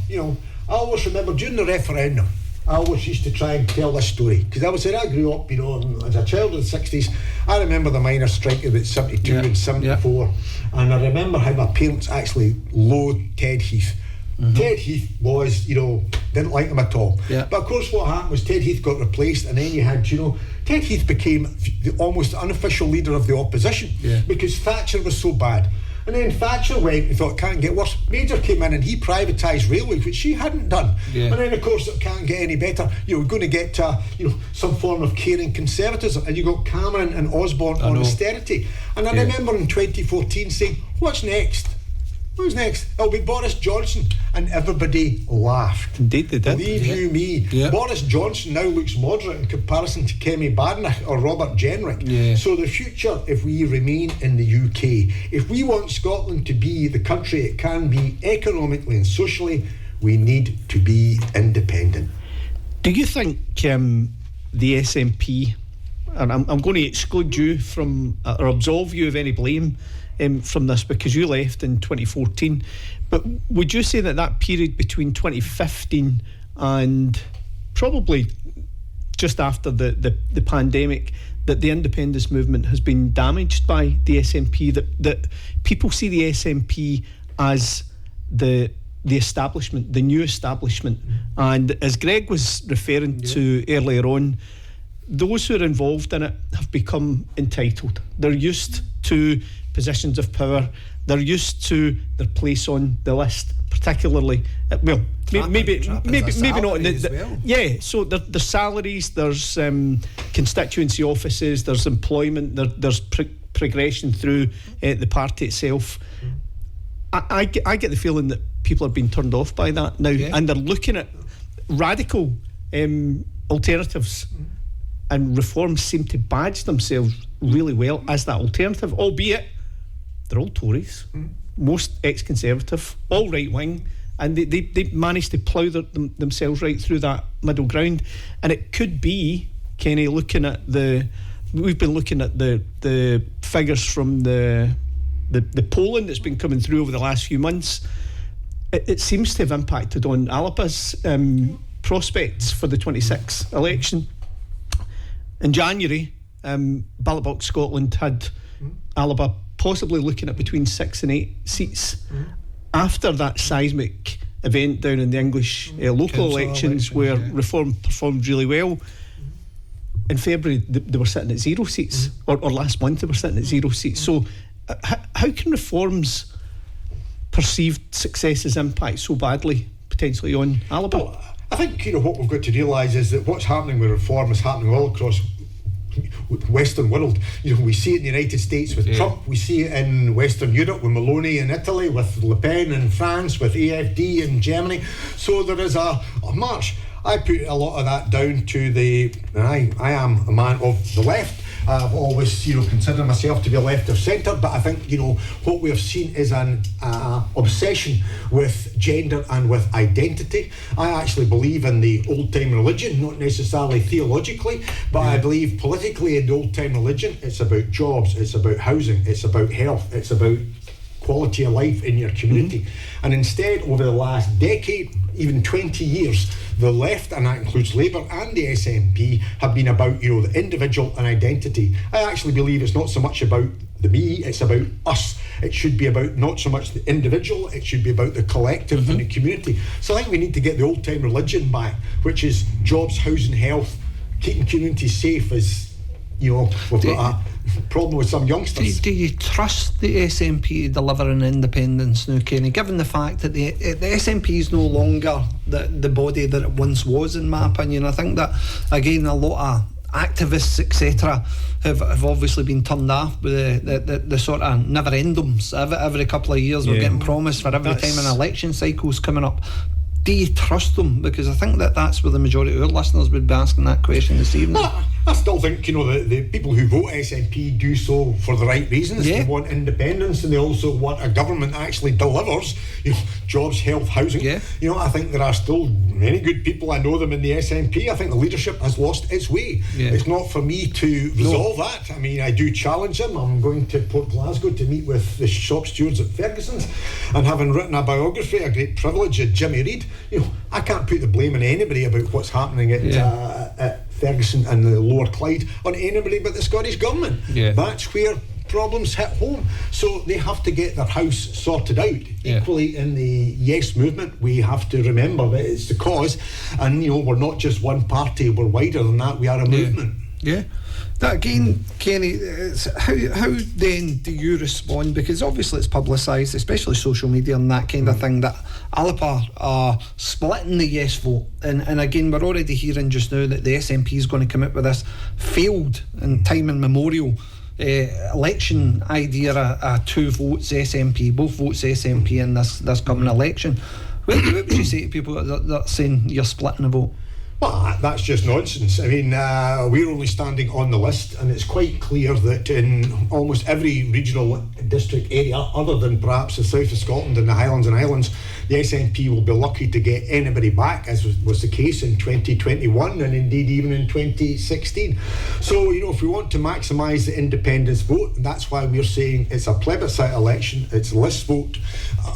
during the referendum. I always used to try and tell this story, because I grew up, as a child of the 60s. I remember the miners' strike about 72 and 74, and I remember how my parents actually loathed Ted Heath. Ted Heath was, didn't like him at all. But of course what happened was Ted Heath got replaced, and then you had, Ted Heath became the almost unofficial leader of the opposition, because Thatcher was so bad. And then Thatcher went and thought, it can't get worse. Major came in and he privatised railways, which she hadn't done. And then, of course, it can't get any better. We're going to get to, some form of caring conservatism. And you got Cameron and Osborne on austerity. And I remember in 2014 saying, what's next? Who's next? It'll be Boris Johnson. And everybody laughed. Indeed they did. Believe you me. Boris Johnson now looks moderate in comparison to Kemi Badenoch or Robert Jenrick. So the future, if we remain in the UK, if we want Scotland to be the country it can be economically and socially, we need to be independent. Do you think the SNP, and I'm going to exclude you from, or absolve you of any blame from this, because you left in 2014, but would you say that period between 2015 and probably just after the pandemic, that the independence movement has been damaged by the SNP, that people see the SNP as the establishment, the new establishment, and as Greg was referring to earlier on, those who are involved in it have become entitled. They're used to positions of power. They're used to their place on the list, particularly. Maybe not in the. So there's salaries, there's constituency offices, there's employment, there's progression through the party itself. I get the feeling that people are being turned off by that now, and they're looking at radical alternatives. And reforms seem to badge themselves really well as that alternative, albeit they're all Tories, most ex-Conservative, all right-wing, and they managed to plough themselves right through that middle ground. And it could be, Kenny, we've been looking at the figures from the polling that's been coming through over the last few months. It seems to have impacted on Alba's prospects for the 26 election. In January, Ballot Box Scotland had Alba possibly looking at between 6 and 8 seats. After that seismic event down in the English local elections where Reform performed really well, in February they were sitting at 0 seats, or last month they were sitting at 0 seats. So how can Reform's perceived successes impact so badly potentially on Alba? Well, I think what we've got to realise is that what's happening with Reform is happening all across the Western world. We see it in the United States with Trump, we see it in Western Europe with Meloni in Italy, with Le Pen in France, with AfD in Germany. So there is a march. I put a lot of that down to I am a man of the left, I've always, considered myself to be left of centre, but I think, what we have seen is an obsession with gender and with identity. I actually believe in the old-time religion, not necessarily theologically, but I believe politically in the old-time religion. It's about jobs, it's about housing, it's about health, it's about quality of life in your community. And instead, over the last decade, even 20 years, the left, and that includes Labour and the SNP, have been about, the individual and identity. I actually believe it's not so much about the me, it's about us. It should be about not so much the individual, it should be about the collective and the community. So I think we need to get the old-time religion back, which is jobs, housing, health, keeping communities safe. As we've got a problem with some youngsters. Do you trust the SNP to deliver an independence now, Kenny, given the fact that the SNP is no longer the body that it once was, in my opinion? I think that, again, a lot of activists, etc., have obviously been turned off with the sort of never-endums. Every couple of years we're getting promised for every time an election cycle's coming up. Do you trust them? Because I think that's where the majority of our listeners would be asking that question this evening. I still think, the people who vote SNP do so for the right reasons. Yeah. They want independence, and they also want a government that actually delivers, jobs, health, housing. Yeah. I think there are still many good people. I know them in the SNP. I think the leadership has lost its way. Yeah. It's not for me to resolve that. I mean, I do challenge them. I'm going to Port Glasgow to meet with the shop stewards at Ferguson's, and having written a biography, a great privilege, of Jimmy Reid, I can't put the blame on anybody about what's happening at Ferguson and the Lower Clyde on anybody but the Scottish Government. Yeah. That's where problems hit home. So they have to get their house sorted out. Yeah. Equally, in the Yes movement, we have to remember that it's the cause, and we're not just one party, we're wider than that. We are a movement. Yeah. That again, Kenny, how then do you respond? Because obviously it's publicised, especially social media and that kind of thing, that Alba are splitting the yes vote. And again, we're already hearing just now that the SNP is going to come up with this failed and time immemorial election idea, a 2 votes SNP, both votes SNP in this coming election. What would you say to people that are saying you're splitting a vote? Well, that's just nonsense. I mean, we're only standing on the list, and it's quite clear that in almost every regional district area, other than perhaps the south of Scotland and the Highlands and Islands, the SNP will be lucky to get anybody back, as was the case in 2021 and indeed even in 2016. So, if we want to maximise the independence vote, that's why we're saying it's a plebiscite election, it's list vote,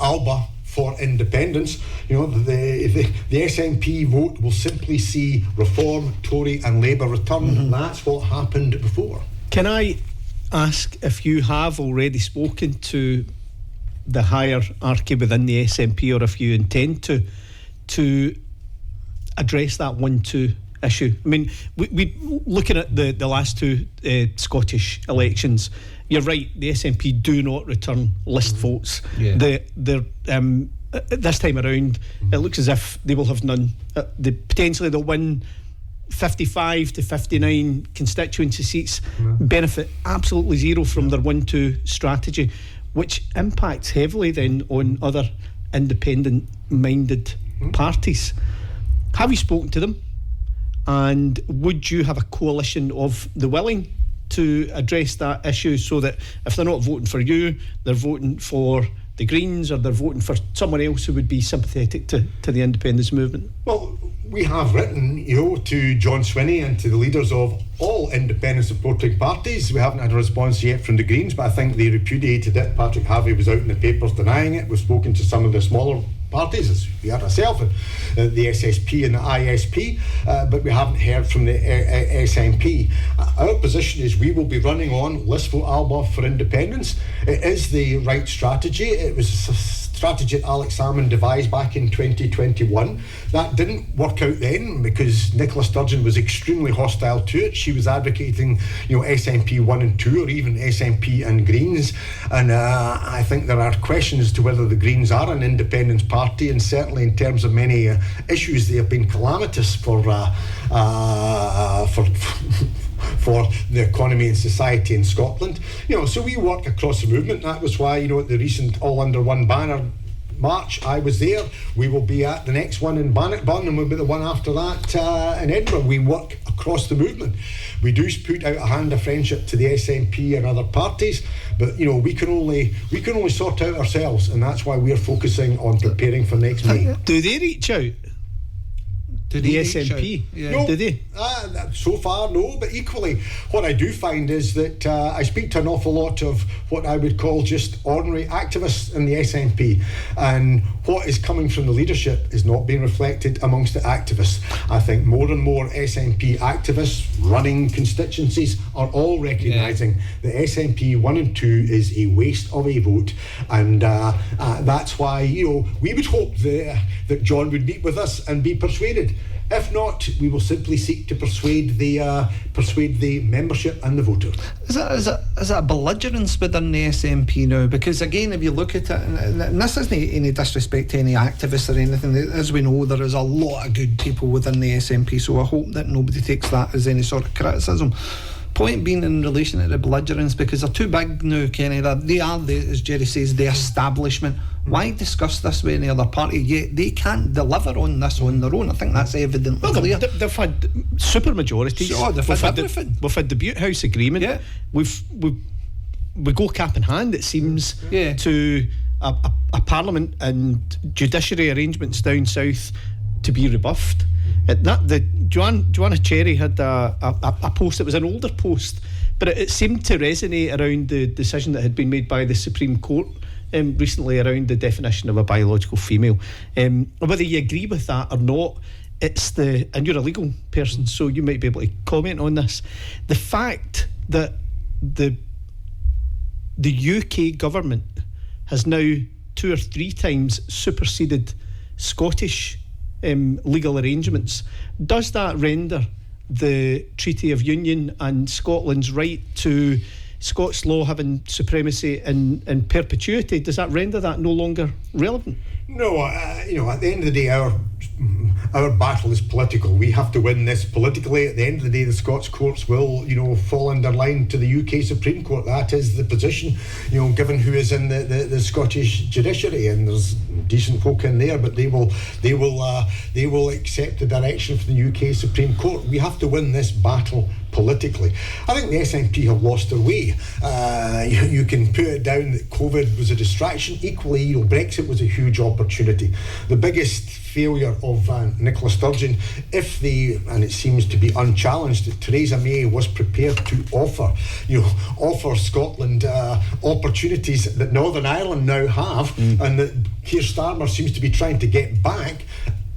Alba for independence. The SNP vote will simply see Reform, Tory and Labour return. That's what happened before. Can I ask if you have already spoken to the hierarchy within the SNP, or if you intend to address that 1-2 issue? I mean, we looking at the last two Scottish elections, you're right, the SNP do not return list votes. They're this time around, it looks as if they will have none. Potentially they'll win 55 to 59 constituency seats, benefit absolutely zero from their 1-2 strategy, which impacts heavily then on other independent-minded parties. Have you spoken to them? And would you have a coalition of the willing to address that issue, so that if they're not voting for you, they're voting for the Greens, or they're voting for someone else who would be sympathetic to the independence movement? Well, we have written, to John Swinney and to the leaders of all independent supporting parties. We haven't had a response yet from the Greens, but I think they repudiated it. Patrick Harvey was out in the papers denying it. We've spoken to some of the smaller parties, as we had ourselves, the SSP and the ISP, but we haven't heard from the SNP. Our position is we will be running on list vote Alba for independence. It is the right strategy. It was a strategy that Alex Salmond devised back in 2021. That didn't work out then because Nicola Sturgeon was extremely hostile to it. She was advocating, SNP 1 and 2, or even SNP and Greens. And I think there are questions as to whether the Greens are an independence party, and certainly in terms of many issues, they have been calamitous for the economy and society in Scotland. So we work across the movement. That was why, at the recent All Under One banner March. I was there. We will be at the next one in Bannockburn, and we'll be the one after that in Edinburgh. We work across the movement. We do put out a hand of friendship to the SNP and other parties, but we can only sort out ourselves, and that's why we're focusing on preparing for next May. Do they reach out? To the SNP? Yeah. No, do they? So far, no. But equally, what I do find is that I speak to an awful lot of what I would call just ordinary activists in the SNP, and what is coming from the leadership is not being reflected amongst the activists. I think more and more SNP activists running constituencies are all recognising that SNP 1 and 2 is a waste of a vote, and that's why we would hope that John would meet with us and be persuaded. If not, we will simply seek to persuade the membership and the voters. Is that a belligerence within the SNP now? Because again, if you look at it, and this isn't any disrespect to any activists or anything, as we know, there is a lot of good people within the SNP, so I hope that nobody takes that as any sort of criticism. Point being in relation to the belligerence, because they're too big now, Kenny. They are, as Jerry says, the establishment. Why discuss this with any other party? Yet they can't deliver on this on their own. I think that's evidently clear. They've had super majorities. Sure, they've had everything. We've had the Butte House Agreement. Yeah. We go cap in hand, it seems, to a parliament and judiciary arrangements down south to be rebuffed. Joanna Cherry had a post. It was an older post, but it seemed to resonate around the decision that had been made by the Supreme Court recently around the definition of a biological female. Whether you agree with that or not, and you're a legal person, so you might be able to comment on this. The fact that the UK government has now 2 or 3 times superseded Scottish legal arrangements, does that render the Treaty of Union and Scotland's right to Scots law having supremacy in perpetuity, does that render that no longer relevant? No, at the end of the day, our battle is political. We have to win this politically. At the end of the day, the Scots courts will, fall under line to the UK Supreme Court. That is the position, given who is in the Scottish judiciary, and there's decent folk in there, but they will accept the direction from the UK Supreme Court. We have to win this battle politically. I think the SNP have lost their way. You can put it down that COVID was a distraction. Equally, Brexit was a huge opportunity. The biggest failure of Nicola Sturgeon, and it seems to be unchallenged, that Theresa May was prepared to offer Scotland opportunities that Northern Ireland now have, and that Keir Starmer seems to be trying to get back,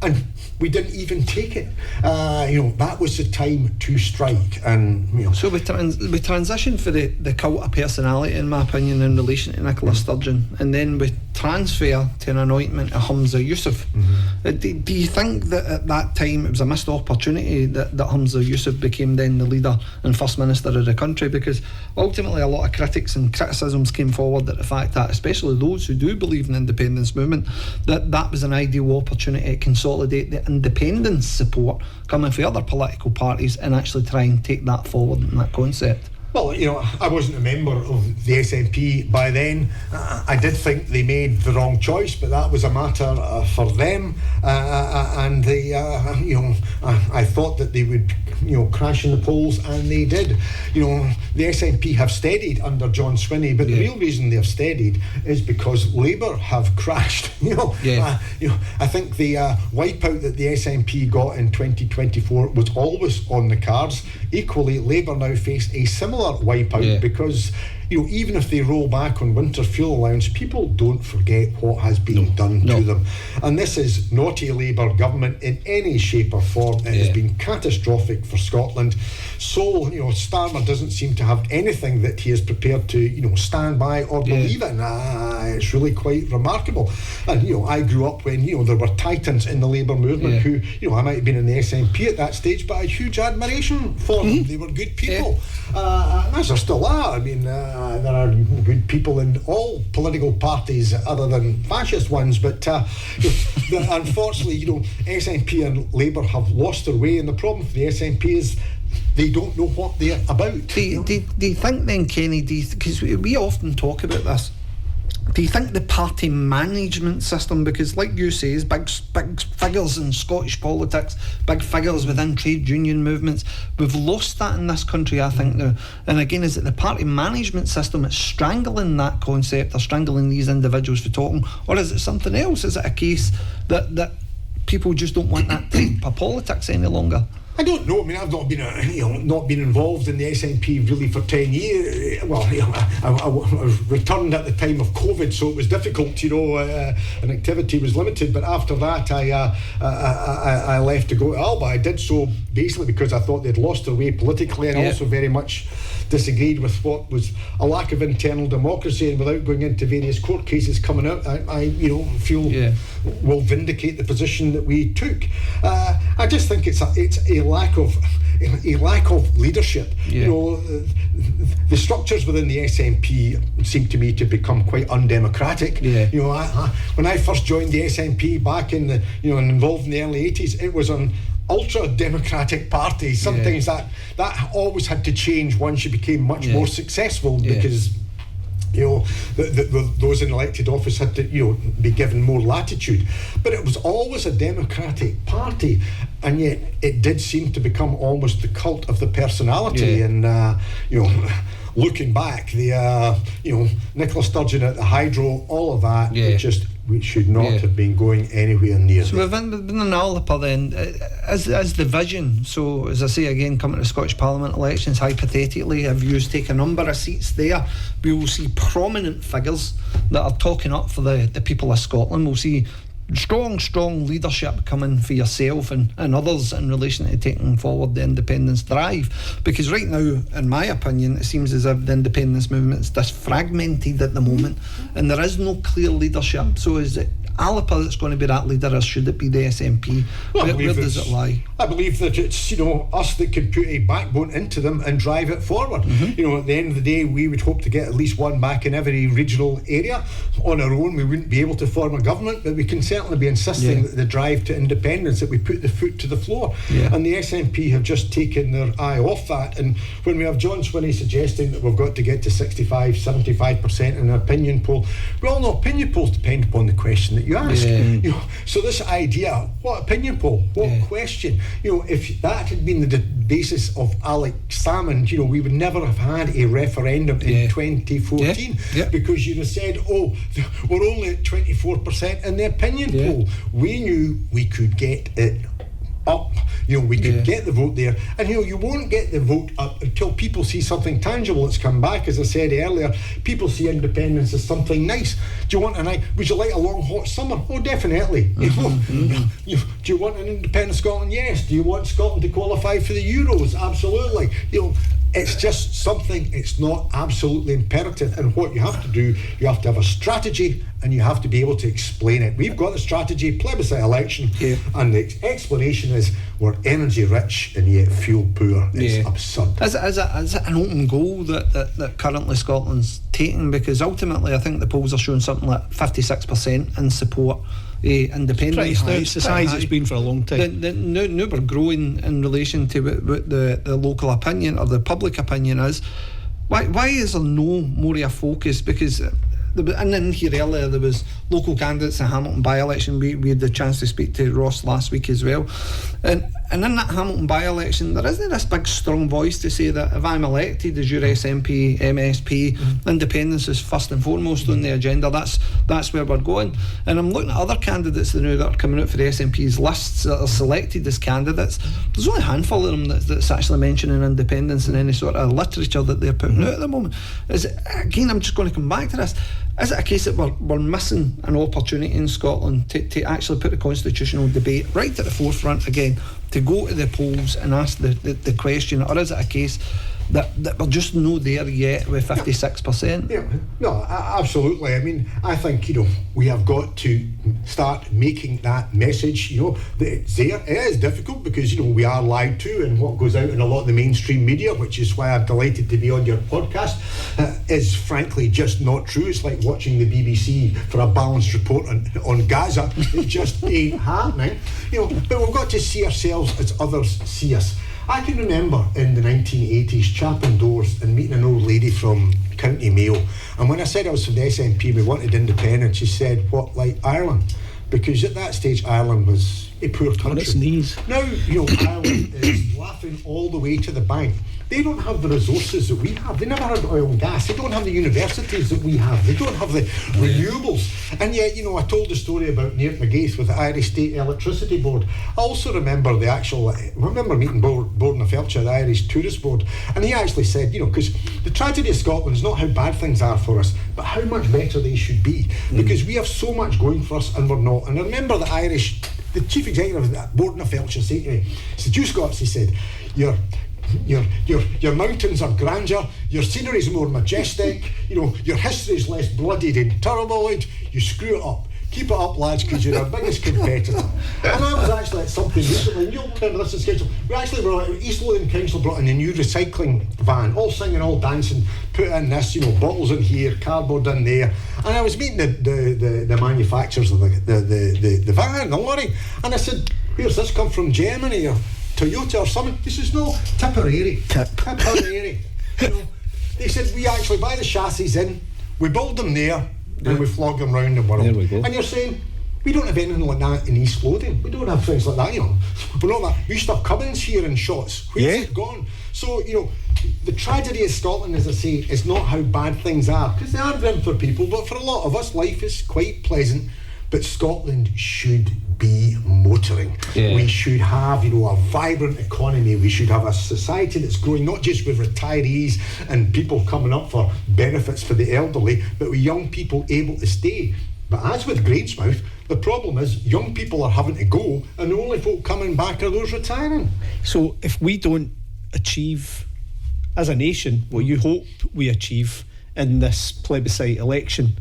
and we didn't even take it. That was the time to strike, and So we transition for the cult of personality, in my opinion, in relation to Nicola Sturgeon, and then we transfer to an anointment of Humza Yousaf. Do you think that at that time it was a missed opportunity that Humza Yousaf became then the leader and First Minister of the country? Because ultimately a lot of critics and criticisms came forward at the fact that, especially those who do believe in the independence movement, that was an ideal opportunity to consolidate the independence support coming from other political parties and actually try and take that forward in that concept. Well, I wasn't a member of the SNP by then. I did think they made the wrong choice, but that was a matter for them. And they, I thought that they would, crash in the polls, and they did. The SNP have steadied under John Swinney, but the real reason they have steadied is because Labour have crashed. I think the wipeout that the SNP got in 2024 was always on the cards. Equally, Labour now face a similar wipeout because even if they roll back on winter fuel allowance, people don't forget what has been done to them. And this is not a Labour government in any shape or form. It has been catastrophic for Scotland. So, Starmer doesn't seem to have anything that he is prepared to, stand by or believe in. It's really quite remarkable. And, I grew up when, there were titans in the Labour movement who, I might have been in the SNP at that stage, but I had huge admiration for them. They were good people. And as there still are. I mean, there are good people in all political parties other than fascist ones, but unfortunately, SNP and Labour have lost their way, and the problem for the SNP is they don't know what they're about. Do you think then, Kenny, because we often talk about this, do you think the party management system, because like you say, is big figures in Scottish politics, big figures within trade union movements, we've lost that in this country, I think now. And again, is it the party management system that's strangling that concept, or strangling these individuals for talking, or is it something else? Is it a case that people just don't want that type of politics any longer? I don't know. I mean, I've not been involved in the SNP really for 10 years. Well, I was returned at the time of COVID, so it was difficult, and activity was limited. But after that, I left to go to Alba. I did so basically because I thought they'd lost their way politically, and also very much disagreed with what was a lack of internal democracy. And without going into various court cases coming out, I feel will vindicate the position that we took. I just think it's a lack of leadership. The structures within the SNP seem to me to become quite undemocratic. When I first joined the SNP back in the and involved in the early 80s, it was an ultra democratic party. Sometimes that always had to change once you became much more successful, because those in elected office had to be given more latitude. But it was always a democratic party, and yet it did seem to become almost the cult of the personality. And looking back, the Nicola Sturgeon at the Hydro, all of that, we should not have been going anywhere near. So we've been in Alba then, as the vision. So as I say again, coming to the Scottish Parliament elections, hypothetically, if you take a number of seats there, we will see prominent figures that are talking up for the people of Scotland. We'll see strong leadership coming for yourself and others in relation to taking forward the independence drive, because right now, in my opinion, it seems as if the independence movement is disfragmented at the moment, and there is no clear leadership. So is it Alba that's going to be that leader, or should it be the SNP? Where does it lie? I believe that it's us that can put a backbone into them and drive it forward. At the end of the day, we would hope to get at least one back in every regional area. On our own, we wouldn't be able to form a government, but we can certainly be insisting that the drive to independence, that we put the foot to the floor. And the SNP have just taken their eye off that. And when we have John Swinney suggesting that we've got to get to 65-75% in an opinion poll, we all know opinion polls depend upon the question that you ask. So this idea, what opinion poll, what question, if that had been the basis of Alex Salmond, we would never have had a referendum in 2014, because you'd have said, we're only at 24% in the opinion poll. We knew we could get it up, we could get the vote there, and you won't get the vote up until people see something tangible that's come back. As I said earlier, people see independence as something nice. Do you want would you like a long hot summer? Oh, definitely. Do you want an independent Scotland? Yes. Do you want Scotland to qualify for the Euros? Absolutely. It's just something, it's not absolutely imperative. And what you have to do, you have to have a strategy, and you have to be able to explain it. We've got the strategy, plebiscite election, and the explanation is we're energy rich and yet fuel poor. It's absurd. Is it an open goal that currently Scotland's taking? Because ultimately I think the polls are showing something like 56% in support independence. It's the size it's been for a long time. Now we're growing in relation to what the local opinion or the public opinion is. Why is there no more of a focus? Because and in here earlier there was local candidates in Hamilton by-election. We had the chance to speak to Ross last week as well, and in that Hamilton by-election there isn't this big strong voice to say that if I'm elected as your SNP, MSP, independence is first and foremost on the agenda. That's where we're going. And I'm looking at other candidates now that are coming out for the SNP's lists that are selected as candidates. There's only a handful of them that's actually mentioning independence in any sort of literature that they're putting out at the moment. Again, I'm just going to come back to this. Is it a case that we're missing an opportunity in Scotland to actually put the constitutional debate right at the forefront again, to go to the polls and ask the question, or is it a case that we're just not there yet with 56%? No, absolutely. I mean, I think we have got to start making that message. That it's there. It is difficult because we are lied to, and what goes out in a lot of the mainstream media, which is why I'm delighted to be on your podcast, is frankly just not true. It's like watching the BBC for a balanced report on Gaza. It just ain't happening. But we've got to see ourselves as others see us. I can remember in the 1980s chapping doors and meeting an old lady from County Mayo. And when I said I was from the SNP, we wanted independence, she said, what, like Ireland? Because at that stage, Ireland was a poor country. On its knees. Now, Ireland is laughing all the way to the bank. They don't have the resources that we have. They never had oil and gas. They don't have the universities that we have. They don't have the renewables. And yet, I told the story about Neart McGaith with the Irish State Electricity Board. I also remember meeting Borden Felcher, the Irish Tourist Board, and he actually said, because the tragedy of Scotland is not how bad things are for us, but how much better they should be. Because we have so much going for us and we're not. And I remember the chief executive of Borden Felcher said to me, he said, you Scots, he said, your mountains are grandeur, your scenery is more majestic, your history is less bloodied and turbulent, you screw it up. Keep it up, lads, because you're our biggest competitor. And I was actually at something recently, and you'll remember this is scheduled. We actually were at East Lothian Council brought in a new recycling van, all singing, all dancing, put in this, bottles in here, cardboard in there. And I was meeting the manufacturers of the van, the lorry, and I said, where's this come from, Germany or Toyota or something? He says, no, Tipperary. Tipperary. They said, we actually buy the chassis in, we build them there, and we flog them round the world. There we go. And you're saying, we don't have anything like that in East Lothian. We don't have things like that, We're not that. We used to have Cummins here in Shotts. Where's it gone? So, the tragedy of Scotland, as I say, is not how bad things are, because they are grim for people, but for a lot of us, life is quite pleasant. But Scotland should be motoring. Yeah. We should have, a vibrant economy. We should have a society that's growing, not just with retirees and people coming up for benefits for the elderly, but with young people able to stay. But as with Grangemouth, the problem is young people are having to go, and the only folk coming back are those retiring. So if we don't achieve, as a nation, what you hope we achieve in this plebiscite election,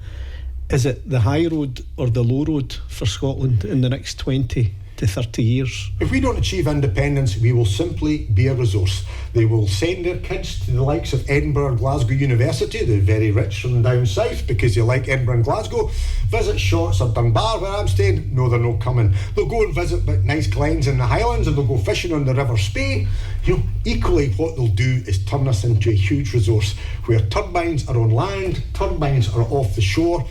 is it the high road or the low road for Scotland in the next 20 to 30 years? If we don't achieve independence, we will simply be a resource. They will send their kids to the likes of Edinburgh, Glasgow University, the very rich from down south, because they like Edinburgh and Glasgow. Visit Shotts or Dunbar, where I'm staying. No, they're not coming. They'll go and visit nice glens in the Highlands, and they'll go fishing on the River Spey. Equally what they'll do is turn us into a huge resource, where turbines are on land, turbines are off the shore.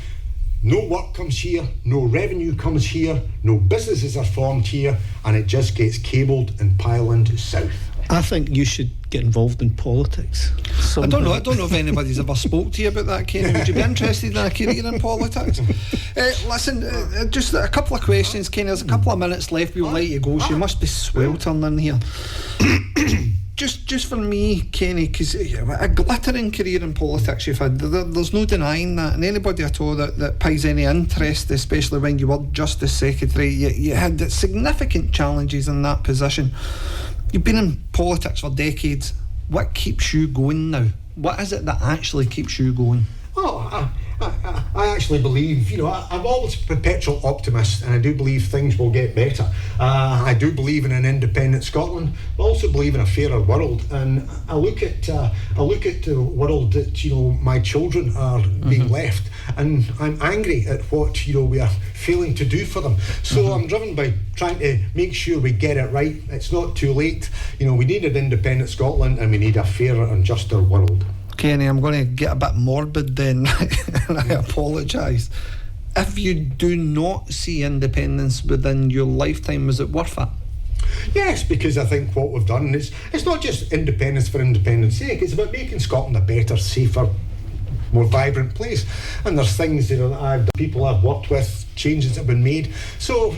No work comes here, no revenue comes here, no businesses are formed here, and it just gets cabled and pilined south. I think you should get involved in politics. I don't know if anybody's ever spoke to you about that, Kenny. Would you be interested in a career in politics? Listen, just a couple of questions, Kenny. There's a couple of minutes left. We'll let you go. So you must be sweltering in here. Just for me, Kenny, because a glittering career in politics you've had, there's no denying that, and anybody at all that pays any interest, especially when you were Justice Secretary, you had significant challenges in that position. You've been in politics for decades. What keeps you going now? What is it that actually keeps you going? I actually believe, I'm always a perpetual optimist, and I do believe things will get better. I do believe in an independent Scotland, but also believe in a fairer world. And I look at the world that my children are being left, and I'm angry at what we are failing to do for them. So I'm driven by trying to make sure we get it right. It's not too late. We need an independent Scotland, and we need a fairer and juster world. Kenny, I'm going to get a bit morbid then, and I apologise. If you do not see independence within your lifetime, is it worth it? Yes, because I think what we've done is, it's not just independence for independence sake, it's about making Scotland a better, safer, more vibrant place. And there's things that people I've worked with, changes that have been made. So,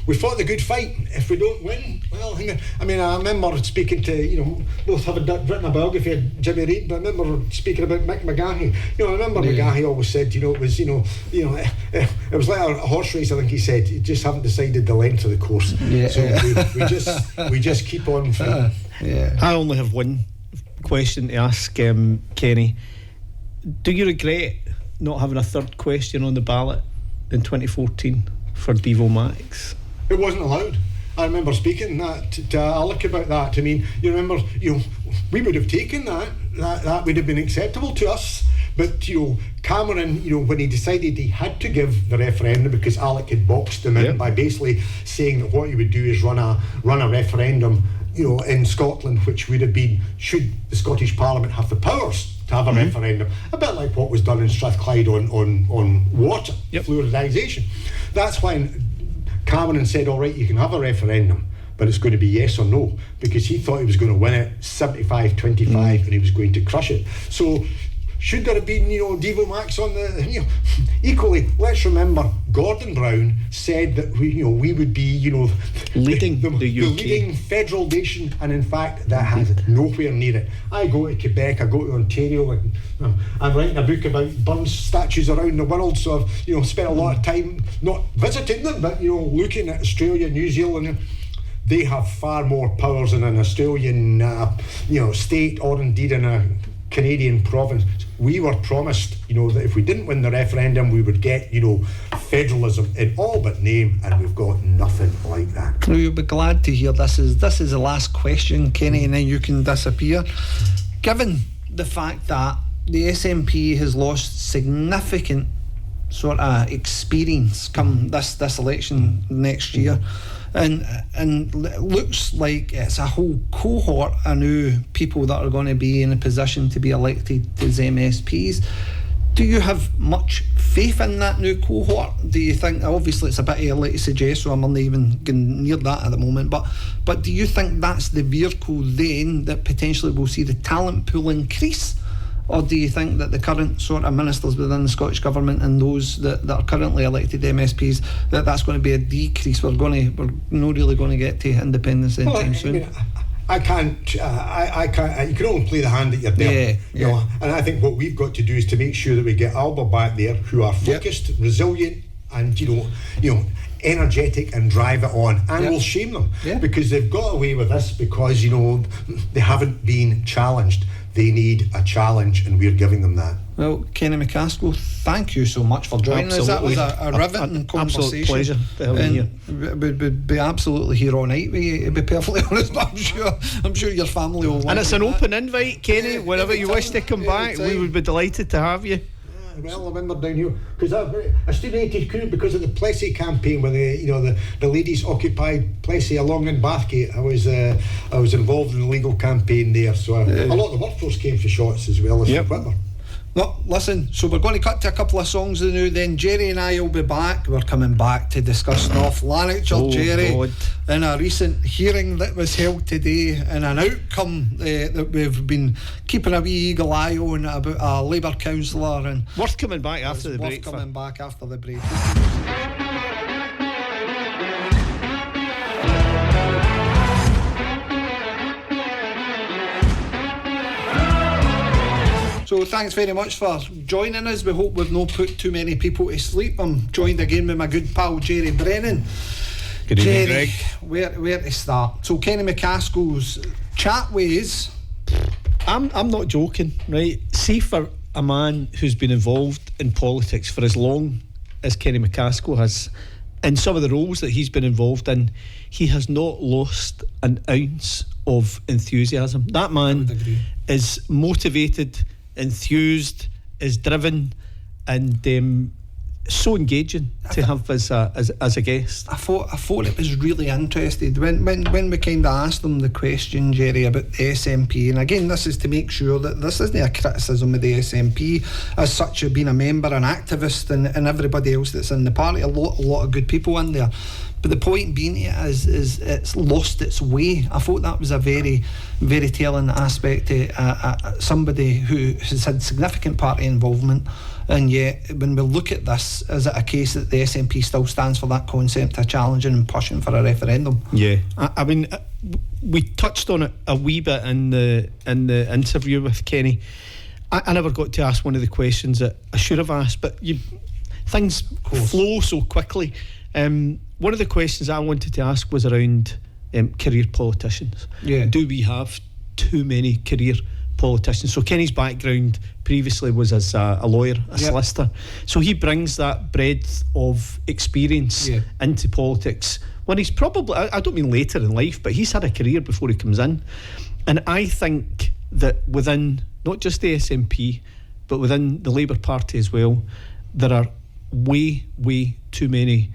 we fought the good fight. If we don't win, well, I remember speaking to, both having written a biography of Jimmy Reid, but I remember speaking about Mick McGahey. I remember McGahey always said, it was, it was like a horse race. I think he said, you just haven't decided the length of the course. Yeah. So we just keep on fighting. I only have one question to ask, Kenny. Do you regret not having a third question on the ballot in 2014 for Devo Max? It wasn't allowed. I remember speaking that to Alec about that. You remember, we would have taken that would have been acceptable to us. But, Cameron, when he decided he had to give the referendum because Alec had boxed him in by basically saying that what he would do is run a referendum, in Scotland, which would have been, should the Scottish Parliament have the powers to have a referendum, a bit like what was done in Strathclyde on water, fluoridisation. That's when Cameron said, all right, you can have a referendum, but it's going to be yes or no, because he thought he was going to win it 75-25 and he was going to crush it. So should there have been, Devo Max on the, equally, let's remember, Gordon Brown said that we would be, leading the UK. The leading federal nation, and in fact, that has nowhere near it. I go to Quebec, I go to Ontario, and I'm writing a book about Burns statues around the world, so I've, spent a lot of time not visiting them, but, looking at Australia, New Zealand. They have far more powers in an Australian, state, or indeed in a Canadian province. We were promised, that if we didn't win the referendum, we would get, federalism in all but name, and we've got nothing like that. Well, you'll be glad to hear this is the last question, Kenny, and then you can disappear. Given the fact that the SNP has lost significant sort of experience come this election next year, and it looks like it's a whole cohort of new people that are going to be in a position to be elected as MSPs. Do you have much faith in that new cohort? Do you think, obviously it's a bit early to suggest, so I'm not even going near that at the moment, but do you think that's the vehicle then that potentially will see the talent pool increase? Or do you think that the current sort of ministers within the Scottish Government and those that are currently elected MSPs, that's going to be a decrease? We're not really going to get to independence anytime soon. I can't. You can only play the hand that you're dealt. And I think what we've got to do is to make sure that we get Alba back there, who are focused, resilient, and energetic, and drive it on. And we'll shame them because they've got away with this because they haven't been challenged. They need a challenge, and we're giving them that. Well, Kenny MacAskill, thank you so much for joining us. That was a riveting conversation. Absolute pleasure to have you here. We'd be absolutely here all night with you, to be perfectly honest, but I'm sure your family will want. And it's an open invite, Kenny. Whenever you wish to come back, we would be delighted to have you. Well, I remember down here because I stood in 80 because of the Plessy campaign when the ladies occupied Plessy along in Bathgate. I was involved in the legal campaign there, so a lot of the workforce came for shots as well as for Whitmer. No, listen, so we're going to cut to a couple of songs now, then Jerry and I will be back. We're coming back to discuss North Lanarkshire, Jerry, God. In a recent hearing that was held today, and an outcome that we've been keeping a wee eagle eye on about a Labour councillor. And worth coming back after the break. Back after the break. So thanks very much for joining us. We hope we've not put too many people to sleep. I'm joined again with my good pal Jerry Brennan. Good evening, Greg. Where to start? So Kenny MacAskill's chat ways. I'm not joking, right? See, for a man who's been involved in politics for as long as Kenny MacAskill has, in some of the roles that he's been involved in, he has not lost an ounce of enthusiasm. That man is motivated, enthused, is driven, and so engaging to have as a guest. I thought it was really interesting when we kind of asked them the question, Jerry, about the SNP, and again this is to make sure that this isn't a criticism of the SNP as such, of being a member, an activist, and everybody else that's in the party. A lot of good people in there. But the point being is it's lost its way. I thought that was a very, very telling aspect to somebody who has had significant party involvement, and yet when we look at this, is it a case that the SNP still stands for that concept of challenging and pushing for a referendum? Yeah, I mean, we touched on it a wee bit in the interview with Kenny. I never got to ask one of the questions that I should have asked, but things flow so quickly. One of the questions I wanted to ask was around career politicians. Do we have too many career politicians? So Kenny's background previously was as a lawyer, a solicitor, so he brings that breadth of experience into politics when he's probably, I don't mean later in life, but he's had a career before he comes in. And I think that within not just the SNP but within the Labour Party as well, there are way too many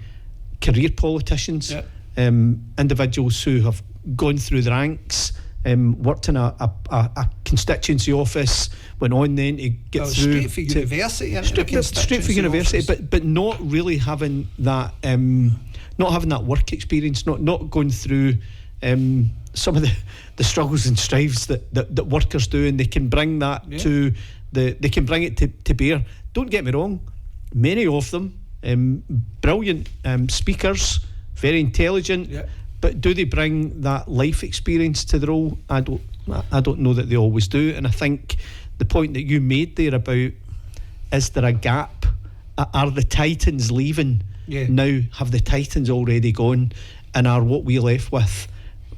career politicians, individuals who have gone through the ranks, worked in a constituency office, went on then to get through straight for university, straight for university, but not really having that work experience, not going through some of the struggles and strives that workers do, and they can bring that they can bring it to bear. Don't get me wrong, many of them brilliant speakers, very intelligent, but do they bring that life experience to the role? I don't know that they always do. And I think the point that you made there about, is there a gap? Are the Titans leaving now? Have the Titans already gone? And are what we left with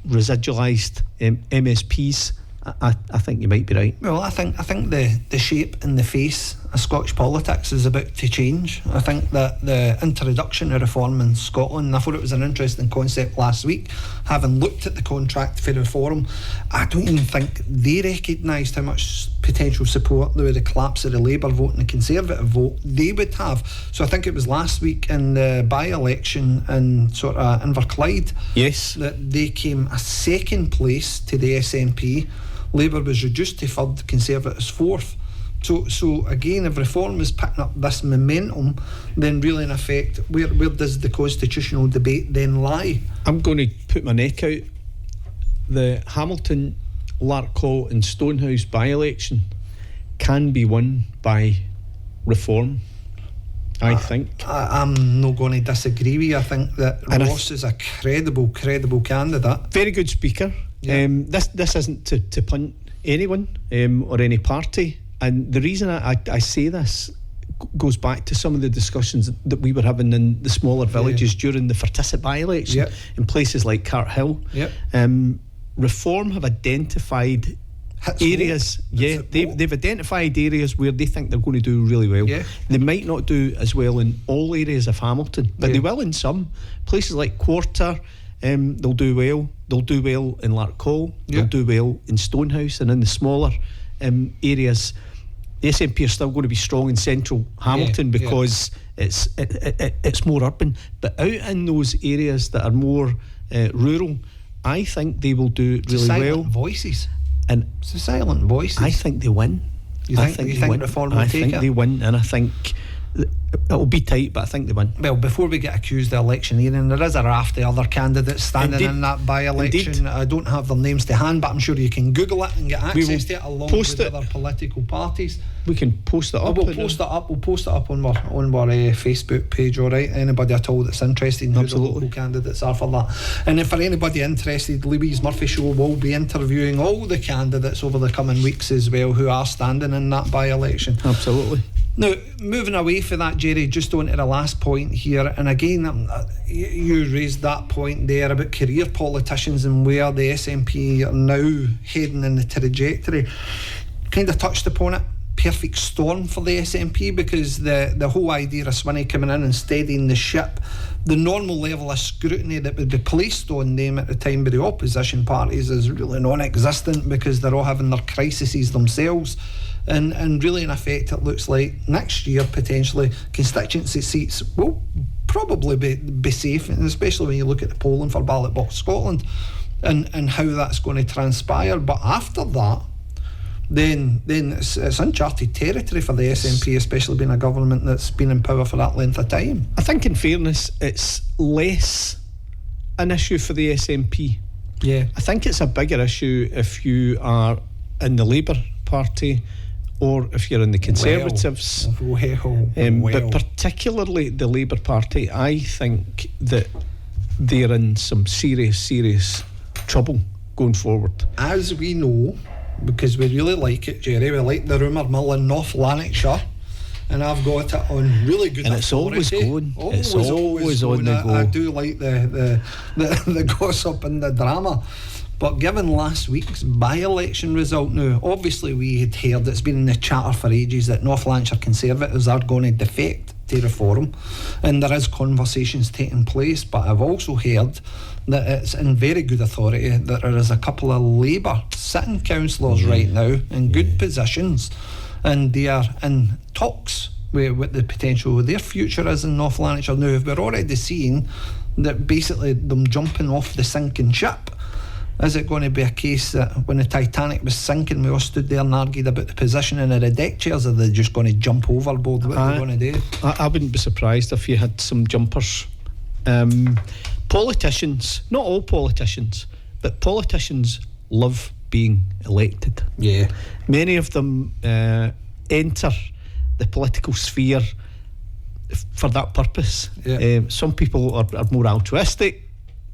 residualised MSPs? I think you might be right. Well, I think the shape and the face of Scottish politics is about to change. I think that the introduction of reform in Scotland, I thought it was an interesting concept last week, having looked at the contract for reform. I don't even think they recognised how much potential support with the collapse of the Labour vote and the Conservative vote they would have. So I think it was last week in the by-election in sort of Inverclyde, that they came a second place to the SNP. Labour was reduced to third, Conservatives fourth. So again, if reform is picking up this momentum, then really in effect, where does the constitutional debate then lie? I'm going to put my neck out. The Hamilton, Larkhall and Stonehouse by-election can be won by reform, I think. I'm not going to disagree with you. I think that Ross is a credible candidate. Very good speaker. This isn't to punt anyone or any party, and the reason I say this goes back to some of the discussions that we were having in the smaller villages during the Fertisset by-election in places like Carthill. Reform have identified areas. They've identified areas where they think they're going to do really well. They might not do as well in all areas of Hamilton, but they will in some places like Quarter. They'll do well. They'll do well in Larkhall. They'll do well in Stonehouse, and in the smaller areas, the SNP are still going to be strong in central Hamilton because it's more urban. But out in those areas that are more rural, I think they will do really well. Voices. And it's the silent voices. I think they win. You think reform will take it? I think they win, and I think it'll be tight, but I think they win. Well, before we get accused of electioneering, there is a raft of other candidates standing in that by-election. I don't have their names to hand, but I'm sure you can Google it and get access to it along with other political parties. We can post it up. We'll post it up on our Facebook page, alright? Anybody at all that's interested in who the local candidates are for that. And if for anybody interested, Louise Murphy Show will be interviewing all the candidates over the coming weeks as well who are standing in that by-election. Absolutely. Now, moving away from that, Jerry, just on to the last point here, and again, you raised that point there about career politicians and where the SNP are now heading in the trajectory. Kind of touched upon it. Perfect storm for the SNP, because the whole idea of Swinney coming in and steadying the ship, the normal level of scrutiny that would be placed on them at the time by the opposition parties is really non-existent, because they're all having their crises themselves. And really, in effect, it looks like next year, potentially, constituency seats will probably be safe, and especially when you look at the polling for Ballot Box Scotland and how that's going to transpire. But after that, then it's uncharted territory for the SNP, especially being a government that's been in power for that length of time. I think, in fairness, it's less an issue for the SNP. I think it's a bigger issue if you are in the Labour Party or if you're in the Conservatives. But particularly the Labour Party, I think that they're in some serious trouble going forward. As we know, because we really like it, Jerry, we like the rumour mill in North Lanarkshire, and I've got it on really good and it's always going. It's always on the go. I do like the gossip and the drama. But given last week's by-election result, now obviously we had heard, it's been in the chatter for ages, that North Lanarkshire Conservatives are going to defect to reform, and there is conversations taking place. But I've also heard that it's in very good authority that there is a couple of Labour sitting councillors right now in good positions, and they are in talks with what the potential of their future is in North Lanarkshire. Now, if we're already seeing that basically them jumping off the sinking ship, Is it going to be a case that when the Titanic was sinking, we all stood there and argued about the positioning of the deck chairs? Are they just going to jump overboard? What are they going to do? I wouldn't be surprised if you had some jumpers. Politicians, not all politicians, but politicians love being elected. Yeah. Many of them enter the political sphere for that purpose. Yeah. Some people are more altruistic.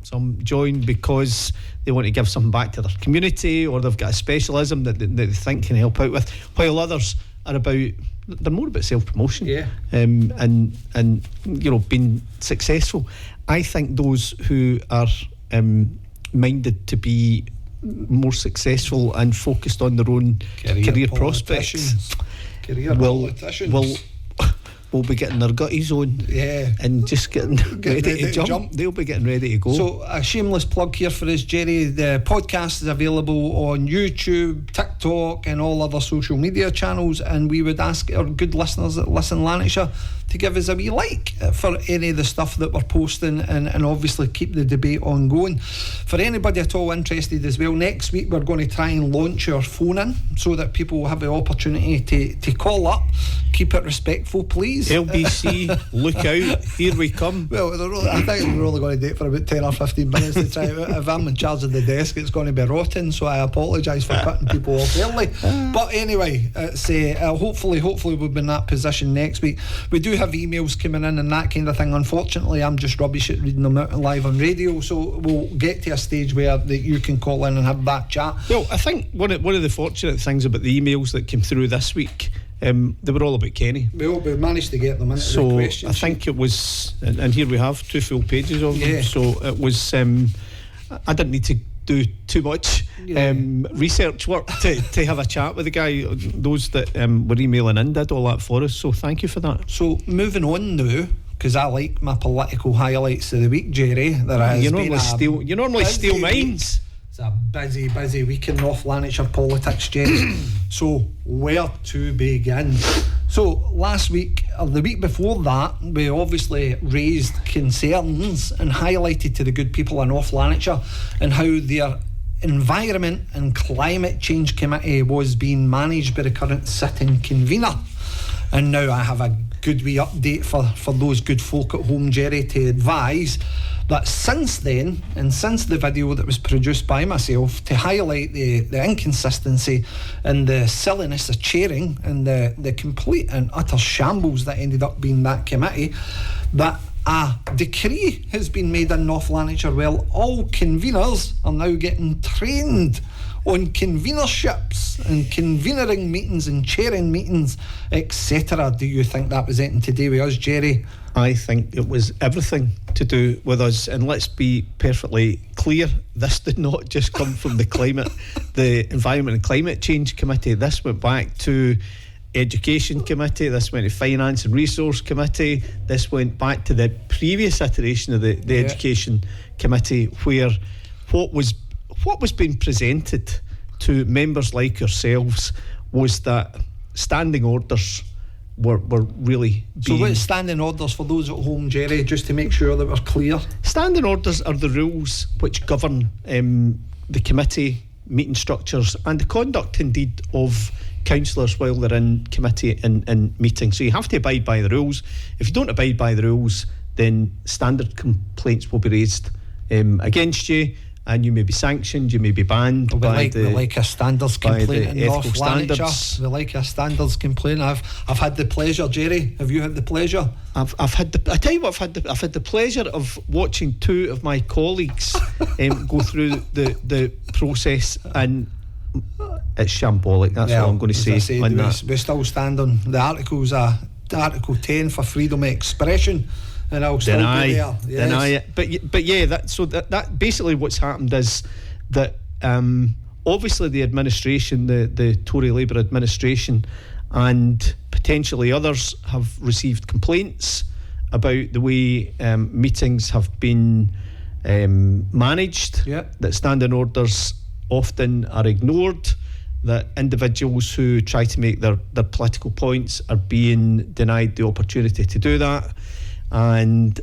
Some join because they want to give something back to their community, or they've got a specialism that they think can help out with, while others are they're more about self-promotion. Yeah. And being successful. I think those who are minded to be more successful and focused on their own career prospects will be getting their gutties on, and just getting ready to jump. They'll be getting ready to go. So a shameless plug here for us, Jerry. The podcast is available on YouTube, TikTok and all other social media channels, and we would ask our good listeners that listen Lanarkshire to give us a wee like for any of the stuff that we're posting, and obviously keep the debate ongoing. For anybody at all interested as well, next week we're going to try and launch our phone in so that people will have the opportunity to call up. Keep it respectful, please. LBC, look out, here we come. Well, I think we're only going to do it for about 10 or 15 minutes to try it out. If I'm in charge of the desk, it's going to be rotten, so I apologise for cutting people off early. But anyway, it's, hopefully we'll be in that position next week. We do have emails coming in and that kind of thing. Unfortunately, I'm just rubbish at reading them out live on radio, so we'll get to a stage where that you can call in and have that chat. Well, I think one of the fortunate things about the emails that came through this week, they were all about Kenny. We managed to get them into the question. I think it was, and here we have 2 full pages of them. So it was, I didn't need to do too much research work to have a chat with the guy. Those that were emailing in did all that for us, so thank you for that. So moving on now, because I like my political highlights of the week, Jerry. You normally steal mines. It's a busy week in North Lanarkshire politics, Jerry. So where to begin? So last week, or the week before that, we obviously raised concerns and highlighted to the good people in North Lanarkshire and how their Environment and Climate Change Committee was being managed by the current sitting convener. And now I have a good wee update for those good folk at home, Jerry, to advise that since then, and since the video that was produced by myself to highlight the inconsistency and the silliness of chairing and the complete and utter shambles that ended up being that committee, that a decree has been made in North Lanarkshire. Well, all conveners are now getting trained on convenerships and convenering meetings and chairing meetings, etc. Do you think that was anything to do with us, Jerry? I think it was everything to do with us, and let's be perfectly clear, this did not just come from the Environment and Climate Change Committee. This went back to Education Committee, this went to Finance and Resource Committee, this went back to the previous iteration of the Education Committee, where what was being presented to members like yourselves was that standing orders were really being... So what's standing orders for those at home, Jerry, just to make sure that we're clear? Standing orders are the rules which govern the committee meeting structures and the conduct indeed of councillors while they're in committee and meetings. So you have to abide by the rules. If you don't abide by the rules, then standard complaints will be raised against you, and you may be sanctioned, you may be banned. We like a standards complaint in North Lanarkshire. We like a standards complaint. I've had the pleasure, Jerry. Have you had the pleasure? I tell you what, I've had the pleasure of watching 2 of my colleagues go through the process, and it's shambolic. That's all I'm going to say. We still stand on the articles. Article 10 for freedom of expression. And I'll still be there. Yes. Deny it. But yeah, that basically what's happened is that obviously the administration, the Tory Labour administration, and potentially others have received complaints about the way meetings have been managed. Yep. That standing orders often are ignored. That individuals who try to make their political points are being denied the opportunity to do that. And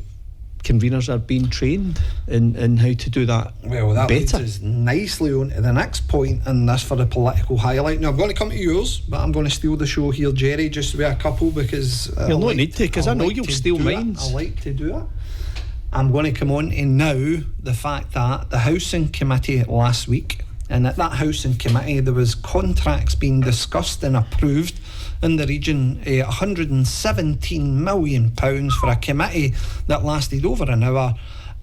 conveners are being trained in how to do that Well, that leads better. us nicely on to the next point, and that's for the political highlight. Now, I'm going to come to yours, but I'm going to steal the show here, Jerry, just with a couple, because You'll not need to, because I know you'll steal mine. I like to do it. I'm going to come on to now the fact that the Housing Committee last week, and at that Housing Committee there was contracts being discussed and approved in the region, £117 million for a committee that lasted over an hour,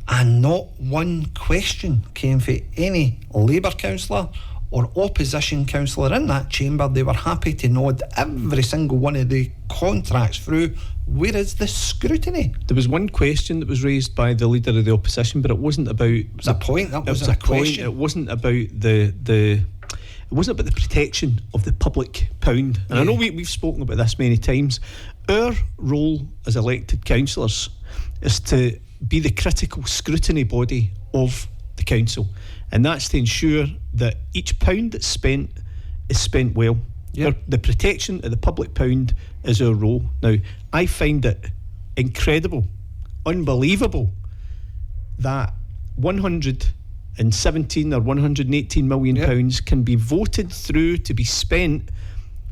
and not one question came from any Labour councillor or opposition councillor in that chamber. They were happy to nod every single one of the contracts through. Where is the scrutiny? There was one question that was raised by the leader of the opposition, but it wasn't about. It was a point. That It was wasn't a a question. point. It wasn't about the. It wasn't about the protection of the public pound. And I know we've spoken about this many times. Our role as elected councillors is to be the critical scrutiny body of the council, and that's to ensure that each pound that's spent is spent well. Yep. The protection of the public pound is our role. Now, I find it incredible, unbelievable that 117 or 118 million pounds can be voted through to be spent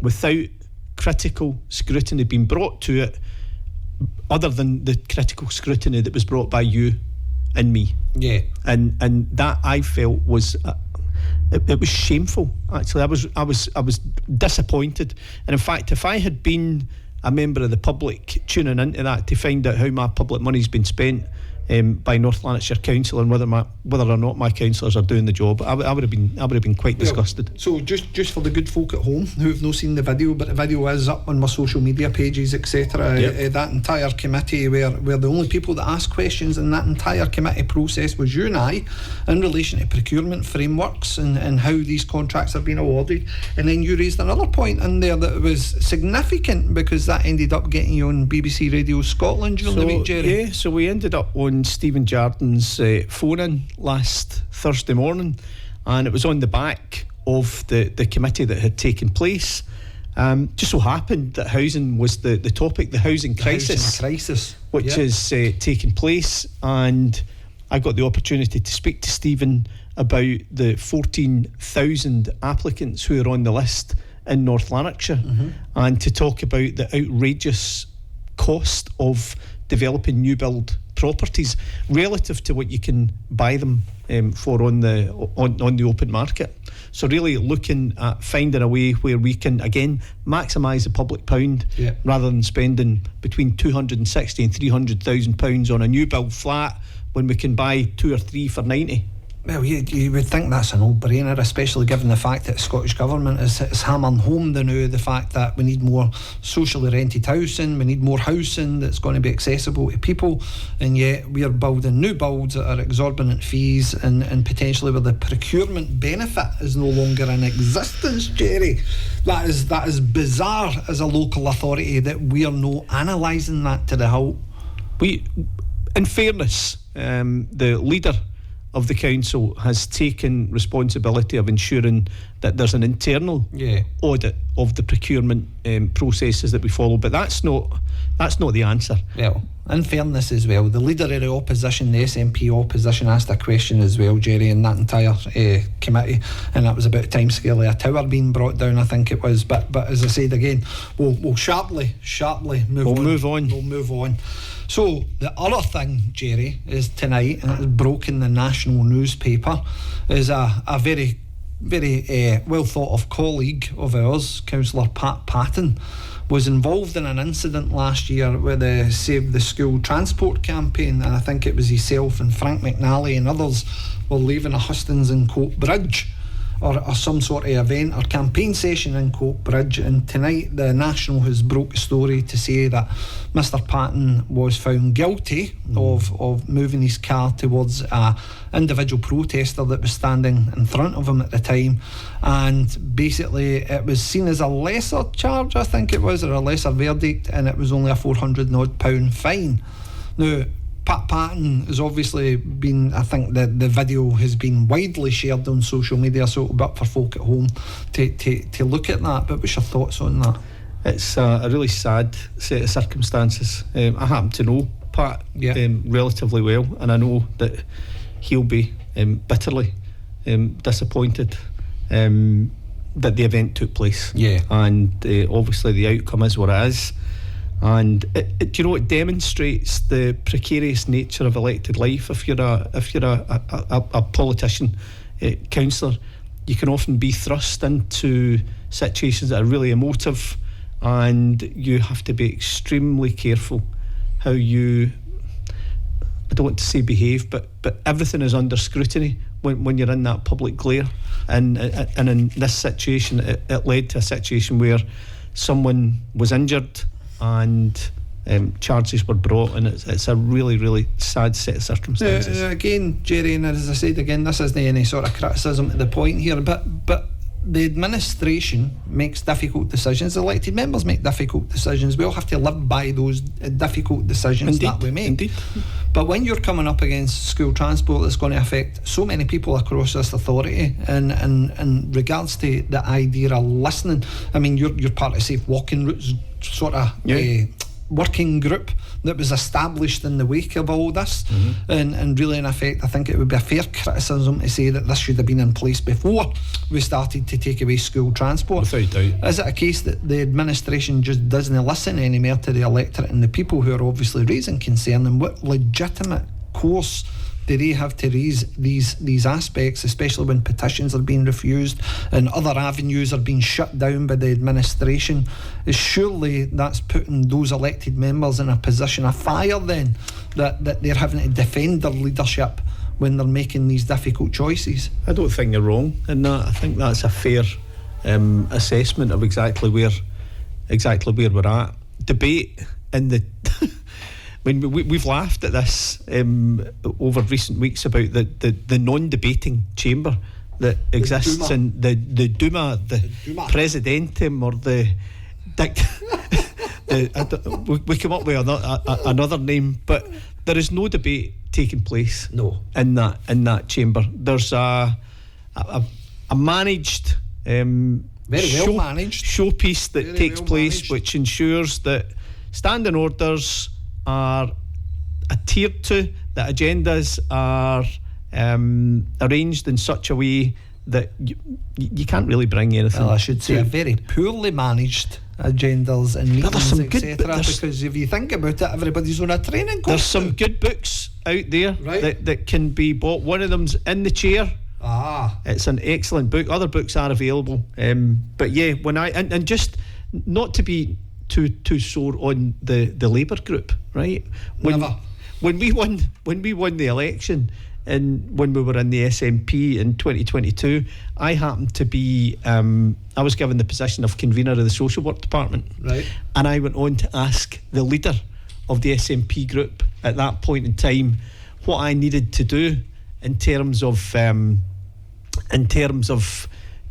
without critical scrutiny being brought to it, other than the critical scrutiny that was brought by you and me. Yeah. And that, I felt, was it was shameful. Actually, I was disappointed. And in fact, if I had been a member of the public tuning into that to find out how my public money's been spent by North Lanarkshire Council and whether or not my councillors are doing the job, I would have been quite disgusted. So just for the good folk at home who've not seen the video, but the video is up on my social media pages, etc. Yep. That entire committee, where the only people that asked questions in that entire committee process was you and I, in relation to procurement frameworks and how these contracts have been awarded. And then you raised another point in there that was significant, because that ended up getting you on BBC Radio Scotland during the week, Jerry. Yeah, so we ended up on Stephen Jardin's phone-in last Thursday morning, and it was on the back of the committee that had taken place. Just so happened that housing was the topic, the housing crisis, which is taking place, and I got the opportunity to speak to Stephen about the 14,000 applicants who are on the list in North Lanarkshire, and to talk about the outrageous cost of developing new build properties relative to what you can buy them for on the open market. So really looking at finding a way where we can again maximise the public pound, rather than spending between 260 and 300,000 pounds on a new build flat when we can buy 2 or 3 for 90. Well, you would think that's a no-brainer, especially given the fact that the Scottish Government is hammering home the fact that we need more socially rented housing, we need more housing that's going to be accessible to people, and yet we are building new builds at exorbitant fees and potentially where the procurement benefit is no longer in existence, Jerry. That is bizarre as a local authority that we are not analysing that to the hilt. In fairness, the leader of the council has taken responsibility of ensuring that there's an internal audit of the procurement processes that we follow, but that's not the answer. Well, in fairness as well, the leader of the opposition, the SNP opposition, asked a question as well, Jerry, in that entire committee, and that was about timescale of a tower being brought down, I think it was. But as I said again, we'll sharply move on. So the other thing, Jerry, is tonight, and it's broken the national newspaper, is a very, very well thought of colleague of ours, Councillor Pat Patton, was involved in an incident last year with the Save the School transport campaign, and I think it was himself and Frank McNally and others were leaving a hustings in Coatbridge, or some sort of event or campaign session in Coatbridge, and tonight the National has broke a story to say that Mr Patton was found guilty of moving his car towards a individual protester that was standing in front of him at the time, and basically it was seen as a lesser charge, I think it was, or a lesser verdict, and it was only a £400 fine. Now, Pat Patton has obviously been, I think the video has been widely shared on social media, so it'll be up for folk at home to look at that. But what's your thoughts on that? It's a really sad set of circumstances. I happen to know Pat Yeah. relatively well, and I know that he'll be bitterly disappointed that the event took place. Yeah. And obviously the outcome is what it is. And do you know, it demonstrates the precarious nature of elected life. If you're a politician, councillor, you can often be thrust into situations that are really emotive, and you have to be extremely careful how you, I don't want to say behave, but everything is under scrutiny when you're in that public glare. And in this situation, it led to a situation where someone was injured and charges were brought, and it's a really, really sad set of circumstances. Again, Jerry, and as I said again, this isn't any sort of criticism to the point here, but the administration makes difficult decisions. Elected members make difficult decisions. We all have to live by those difficult decisions that we make. Indeed. But when you're coming up against school transport that's going to affect so many people across this authority, and in regards to the idea of listening, I mean, you're part of Safe Walking Routes sort of working group that was established in the wake of all this, and really, in effect, I think it would be a fair criticism to say that this should have been in place before we started to take away school transport. Without doubt. Is it a case that the administration just doesn't listen anymore to the electorate and the people who are obviously raising concern, and what legitimate course do they have to raise these aspects, especially when petitions are being refused and other avenues are being shut down by the administration? Surely that's putting those elected members in a position of fire then, that they're having to defend their leadership when they're making these difficult choices. I don't think you're wrong in that. I think that's a fair assessment of exactly where we're at. Debate in the I mean, we've laughed at this over recent weeks about the non-debating chamber that exists in the Duma, the Presidentum, or we come up with another name, but there is no debate taking place. No. in that chamber. There's a managed, very well managed showpiece that very takes well place, managed, which ensures that standing orders are adhered to, that agendas are arranged in such a way that you can't really bring anything. Well, I should say very poorly managed agendas and meetings, etc. Because if you think about it, everybody's on a training course. There's some good books out there that can be bought. One of them's In the Chair. It's an excellent book. Other books are available. But yeah, when and just not to be too sore on the Labour group, right? When we won the election, and when we were in the SNP in 2022, I happened to be I was given the position of convener of the social work department, right? And I went on to ask the leader of the SNP group at that point in time what I needed to do in terms of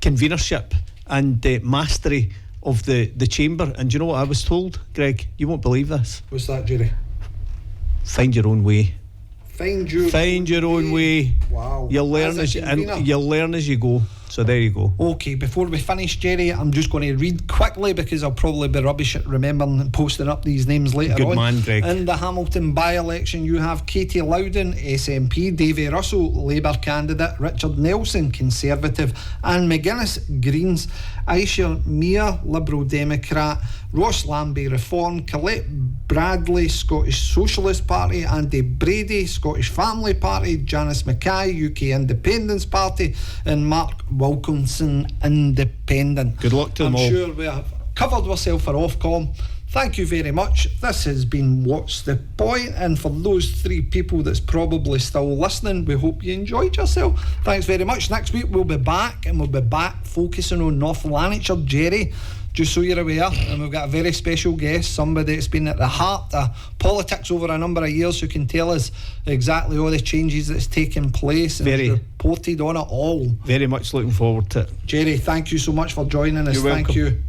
convenership and mastery of the chamber. And do you know what I was told, Greg? You won't believe this. What's that, Jerry? Find your own way. Find your own way. Wow. You'll learn as you go. So there you go. Okay, before we finish, Jerry, I'm just going to read quickly because I'll probably be rubbish at remembering and posting up these names later on. Good man, Greg. In the Hamilton by-election, you have Katie Loudon, SNP, Davy Russell, Labour candidate, Richard Nelson, Conservative, Anne McGuinness, Greens, Aisha Mia, Liberal Democrat, Ross Lambie, Reform, Colette Bradley, Scottish Socialist Party, Andy Brady, Scottish Family Party, Janice Mackay, UK Independence Party, and Mark Wilkinson, Independent. Good luck to them all. I'm sure we have covered ourselves for Ofcom. Thank you very much. This has been What's the Point? And for those three people that's probably still listening, we hope you enjoyed yourself. Thanks very much. Next week we'll be back, and we'll be back focusing on North Lanarkshire, Jerry, just so you're aware. And we've got a very special guest, somebody that's been at the heart of politics over a number of years, who can tell us exactly all the changes that's taken place and has reported on it all. Very much looking forward to it. Jerry, thank you so much for joining us. You're welcome. Thank you.